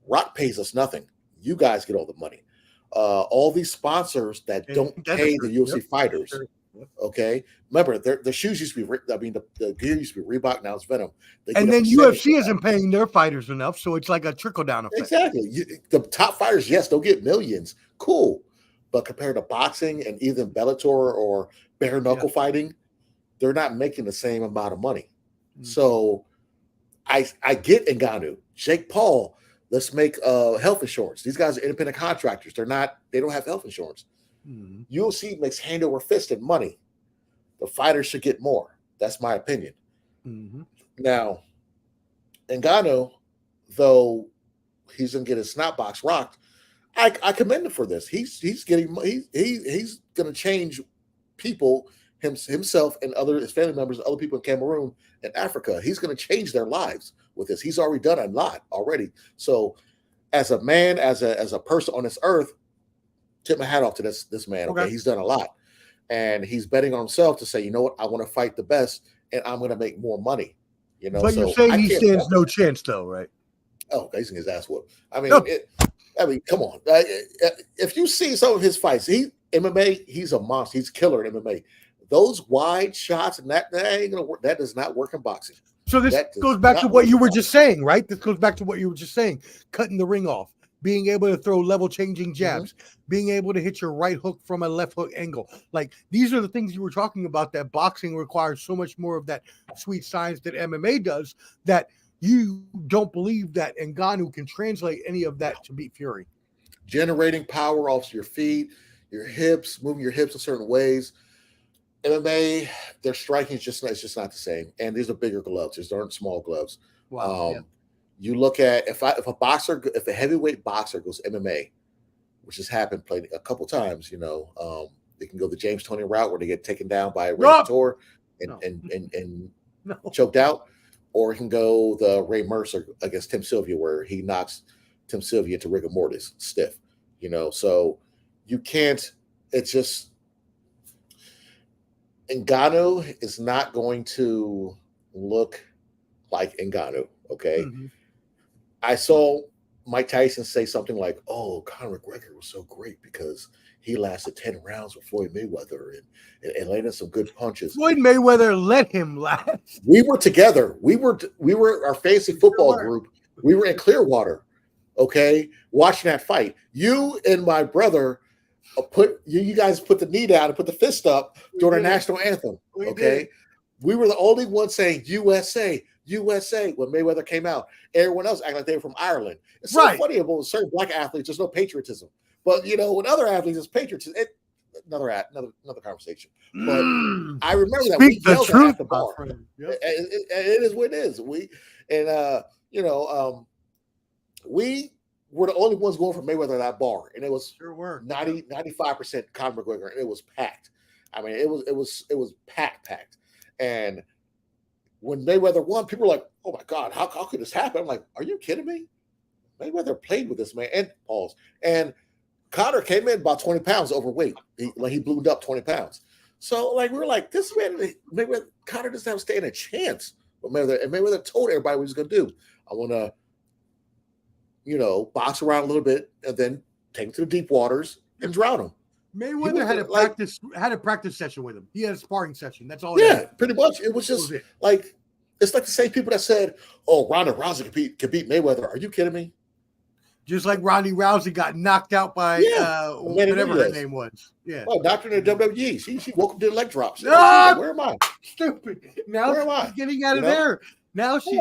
Rock pays us nothing. You guys get all the money. All these sponsors that don't pay the UFC fighters. Okay, remember the shoes used to be. The gear used to be Reebok. Now it's Venom. And then UFC isn't paying their fighters enough, so it's like a trickle down effect. Exactly. The top fighters, yes, they'll get millions. Cool, but compared to boxing and even Bellator or bare knuckle fighting, they're not making the same amount of money. So I get Ngannou, Jake Paul. Let's make health insurance. These guys are independent contractors. They don't have health insurance. UFC makes hand over fist in money. The fighters should get more. That's my opinion. Now, Ngannou, though he's gonna get his snot box rocked, I commend him for this. He's going to change people, himself and his family members, other people in Cameroon and Africa. He's going to change their lives with this. He's already done a lot already. So, as a man, as a person on this earth, tip my hat off to this man. Okay, he's done a lot, and he's betting on himself to say, you know what, I want to fight the best, and I'm going to make more money. You know, but you're saying he stands no chance, though, right? Oh, he's getting his ass whooped. I mean, come on. If you see some of his fights, MMA, he's a monster. He's a killer in MMA. Those wide shots and that ain't gonna work. That does not work in boxing. So this goes back to what you were just saying, right? This goes back to what you were just saying. Cutting the ring off, being able to throw level changing jabs, being able to hit your right hook from a left hook angle. Like, these are the things you were talking about, that boxing requires so much more of that sweet science that MMA does, that you don't believe that Ngannou can translate any of that to beat Fury. Generating power off your feet, your hips, moving your hips in certain ways. MMA, their striking is just not the same. And these are bigger gloves. These aren't small gloves. Wow. You look at if a heavyweight boxer goes MMA, which has happened, played a couple times, they can go the James Toney route where they get taken down by a Couture and choked out, or he can go the Ray Mercer against Tim Sylvia, where he knocks Tim Sylvia into rigor mortis, stiff. So you can't. It's just Ngannou is not going to look like Ngannou. Okay. I saw Mike Tyson say something like, "Oh, Conor McGregor was so great because he lasted 10 rounds with Floyd Mayweather and landed some good punches." Floyd Mayweather let him last. We were together. We were our fantasy football group. We were in Clearwater, okay, watching that fight. You and my brother you guys put the knee down and put the fist up during our national anthem. Okay, we were the only ones saying USA, USA when Mayweather came out. Everyone else acted like they were from Ireland. It's so funny about certain black athletes. There's no patriotism, but with other athletes, it's patriotism. Another conversation. But I remember that we yelled at the bar. It is what it is. We were the only ones going for Mayweather at that bar, and it was 95% Conor McGregor, and it was packed. I mean, it was packed. And when Mayweather won, people were like, "Oh my God, how could this happen?" I'm like, "Are you kidding me?" Mayweather played with this man, and pause. And Conor came in about 20 pounds overweight. He ballooned up 20 pounds. So we were like, this man, maybe Conor doesn't have a stand a chance. But Mayweather told everybody what he was going to do. I want to, box around a little bit and then take him to the deep waters and drown him. Mayweather had a practice session with him. He had a sparring session. That's all. Yeah, pretty much. It was just it's like the same people that said, "Oh, Ronda Rousey could beat Mayweather." Are you kidding me? Just like Ronda Rousey got knocked out by whatever her name was. Yeah. Oh, doctor in the WWE. She woke up to the leg drops. Ah, where am I? Stupid. Now she's getting out of there. Now she,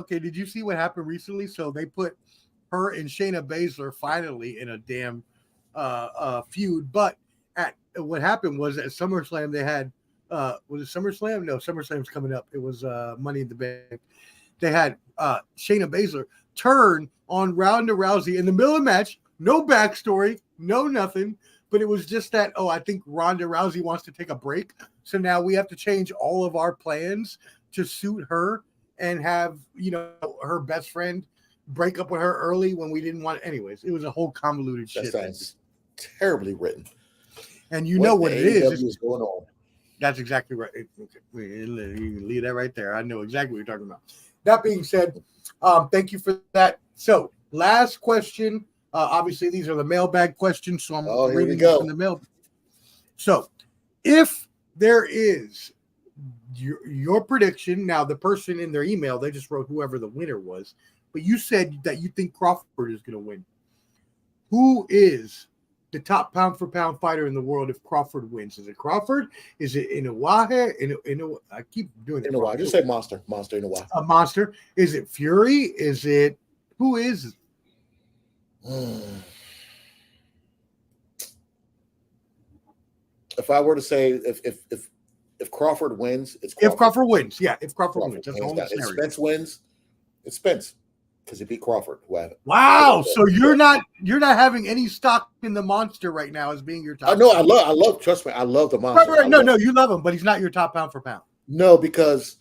did you see what happened recently? So they put her and Shayna Baszler finally in a damn feud. But what happened was at SummerSlam they had was it SummerSlam? No, SummerSlam's coming up. It was Money in the Bank. They had Shayna Baszler turn on Ronda Rousey in the middle of the match. No backstory, no nothing. But it was just that, I think Ronda Rousey wants to take a break. So now we have to change all of our plans to suit her and have, her best friend break up with her early when we didn't want it. Anyways, it was a whole convoluted shit. That sounds terribly written. And what it is. Is going on. That's exactly right. You can leave that right there. I know exactly what you're talking about. That being said, thank you for that. So last question. Obviously, these are the mailbag questions, so I'm reading from the mail. So, if there is your prediction, now the person in their email, they just wrote whoever the winner was, but you said that you think Crawford is going to win. Who is the top pound-for-pound fighter in the world if Crawford wins? Is it Crawford? Is it Inoue? I keep doing it. Inoue. Just say Monster. Monster Inoue. A Monster. Is it Fury? Who is it? If I were to say if Crawford wins, it's Crawford. If Crawford wins, yeah. If Crawford wins, that's the only scenario. If Spence wins, it's Spence because he beat Crawford. Wow! So you're not having any stock in the Monster right now as being your top. No, I love. Trust me, I love the Monster. Right. No, you love him, but he's not your top pound for pound. No, because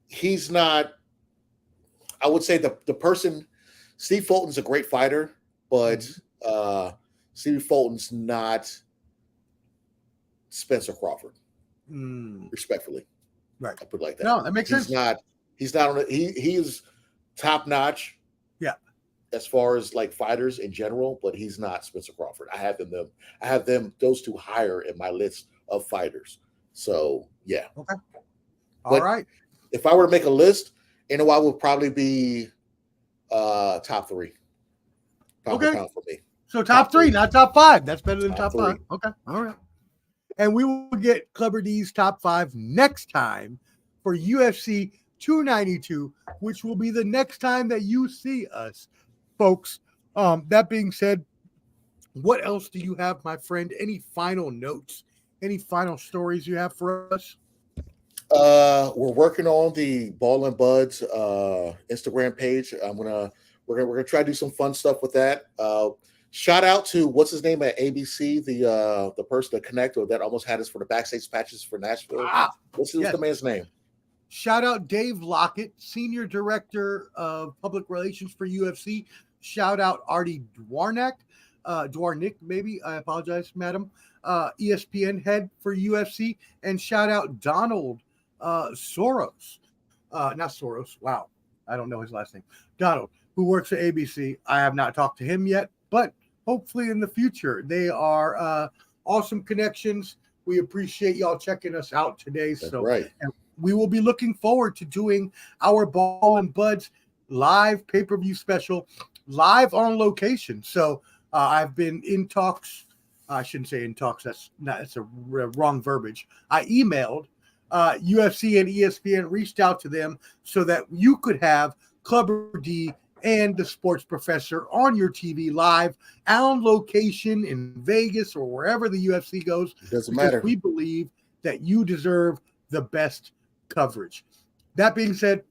he's not. I would say the person. Steve Fulton's a great fighter, but Steve Fulton's not Spencer Crawford. Respectfully, right? I put it like that. No, that makes sense. He's not on it. He is top notch. Yeah, as far as fighters in general, but he's not Spencer Crawford. I have those two higher in my list of fighters. So yeah. Okay. All right. If I were to make a list, Inoue would probably be top 3. Pound for me. So top 3, not top 5. That's better than top 5. Okay. All right. And we will get Clubber D's top 5 next time for UFC 292, which will be the next time that you see us, folks. That being said, what else do you have, my friend? Any final notes? Any final stories you have for us? We're working on the Ball and Buds Instagram page. We're gonna try to do some fun stuff with that. Shout out to what's his name at ABC, the person that connected that almost had us for the backstage patches for Nashville. What's the man's name? Shout out Dave Lockett, Senior Director of Public Relations for UFC. Shout out Artie Dwarnick, maybe. I apologize, madam. ESPN head for UFC. And shout out Donald Soros. Not Soros. Wow. I don't know his last name. Donald, who works at ABC. I have not talked to him yet, but hopefully in the future. They are awesome connections. We appreciate y'all checking us out today. That's right. And we will be looking forward to doing our Ball and Buds live pay-per-view special live on location. So I've been in talks. I shouldn't say in talks. That's a wrong verbiage. I emailed UFC and ESPN, reached out to them so that you could have Clubber D and the Sports Professor on your TV live on location in Vegas or wherever the UFC goes. It doesn't matter. We believe that you deserve the best coverage. That being said,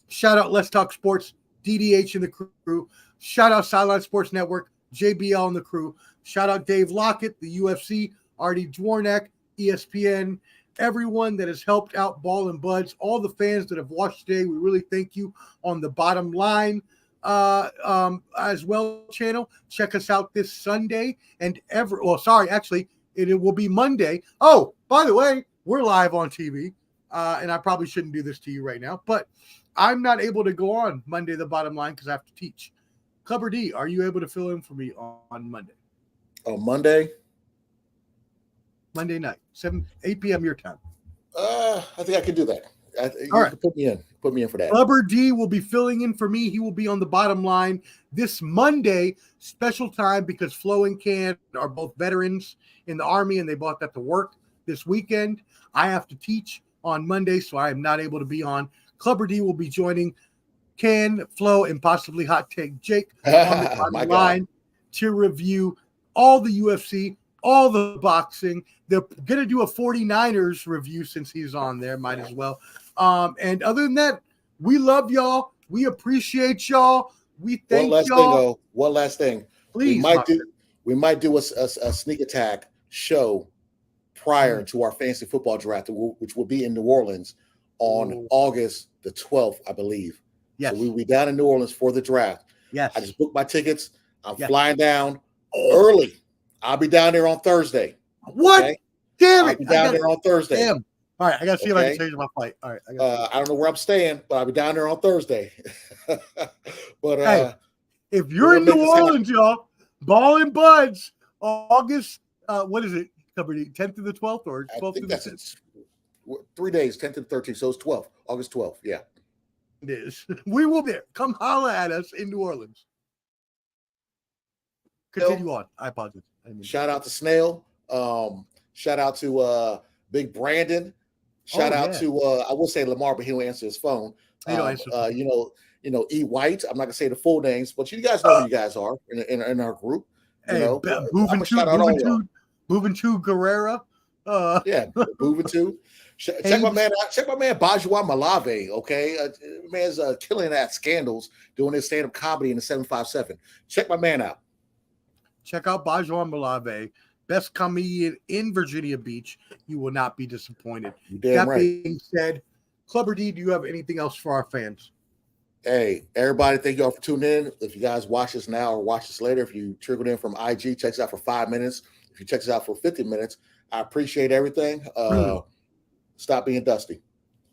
shout out Let's Talk Sports, DDH and the crew. Shout out Sideline Sports Network, JBL and the crew. Shout out Dave Lockett, the UFC, Artie Dwarnick, ESPN, everyone that has helped out Ball and Buds, all the fans that have watched today. We really thank you on the bottom line. as well channel. Check us out this Sunday and actually it will be Monday. Oh, by the way, we're live on TV, and I probably shouldn't do this to you right now, but I'm not able to go on Monday, the bottom line, because I have to teach. Clubber D, are you able to fill in for me on Monday? On Monday night, 8 p.m. your time. I think I can do that. All right. Can put me in for that. Clubber D will be filling in for me. He will be on the bottom line this Monday, special time, because Flo and Can are both veterans in the Army, and they both have to work this weekend. I have to teach on Monday, so I am not able to be on. Clubber D will be joining Can, Flo, and possibly Hot Take Jake on the bottom line to review all the UFC, all the boxing. They're going to do a 49ers review since he's on there. Might as well. And other than that, we love y'all. We appreciate y'all. We thank y'all. One last thing. Please, we might do a sneak attack show prior to our fantasy football draft, which will be in New Orleans on August the 12th, I believe. Yes. So we will be down in New Orleans for the draft. Yes. I just booked my tickets. I'm flying down early. I'll be down there on Thursday. What? Okay? Damn it. I'll be down there on Thursday. Damn. All right. I got to see if I can change my flight. All right. I don't know where I'm staying, but I'll be down there on Thursday. But hey, if you're in New Orleans, y'all, Ball and Buds, August, what is it? 10th to the 12th or 12th to the 6th? 3 days, 10th to the 13th. So it's 12th, August 12th. Yeah. It is. We will be there. Come holla at us in New Orleans. Continue on. I apologize. Shout out to Snail. Shout out to Big Brandon. Shout out to I will say Lamar, but he don't answer his phone. E. White. I'm not gonna say the full names, but you guys know who you guys are in our group. Moving to Guerrera. Moving to. Check my man out. Check my man Bajwa Malave. Okay, man's killing at Scandals, doing his stand-up comedy in the 757. Check my man out. Check out Bajwa Malave, best comedian in Virginia Beach. You will not be disappointed. That being said, Clubber D, do you have anything else for our fans? Hey, everybody, thank y'all for tuning in. If you guys watch this now or watch this later, if you triggered in from IG, check us out for 5 minutes. If you check us out for 50 minutes, I appreciate everything. Stop being dusty.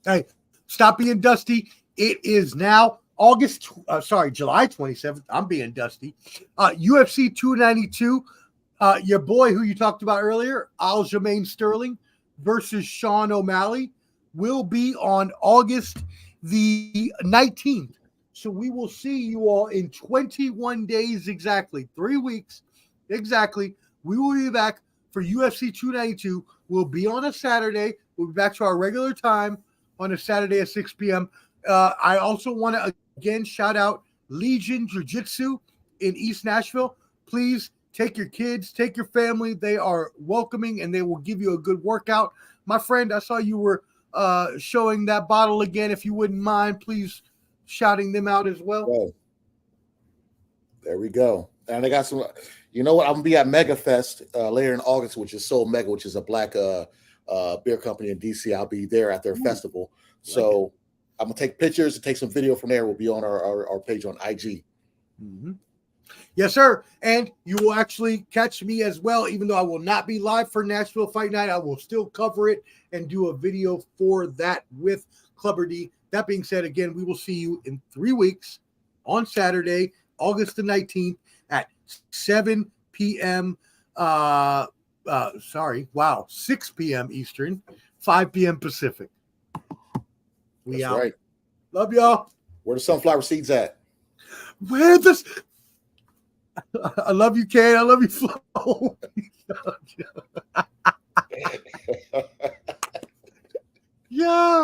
Hey, stop being dusty. It is now July 27th. I'm being dusty. UFC 292. Your boy who you talked about earlier, Aljamain Sterling versus Sean O'Malley, will be on August the 19th. So we will see you all in 21 days exactly, 3 weeks exactly. We will be back for UFC 292. We'll be on a Saturday. We'll be back to our regular time on a Saturday at 6 p.m. I also want to again shout out Legion Jiu-Jitsu in East Nashville. Please take your kids, take your family. They are welcoming and they will give you a good workout. My friend, I saw you were showing that bottle again. If you wouldn't mind, please shouting them out as well. Oh, there we go. And I got some, you know what? I'm going to be at Mega Fest later in August, which is Soul Mega, which is a black beer company in DC. I'll be there at their festival. So I'm going to take pictures and take some video from there. We'll be on our page on IG. Mm-hmm. Yes, sir. And you will actually catch me as well. Even though I will not be live for Nashville Fight Night, I will still cover it and do a video for that with Clubber D. That being said, again, we will see you in 3 weeks on Saturday, August the 19th at 7 p.m. 6 p.m. Eastern, 5 p.m. Pacific. That's out. Right. Love y'all. Where the sunflower seeds at? Where this? I love you, Ken. I love you, Flo. Yeah.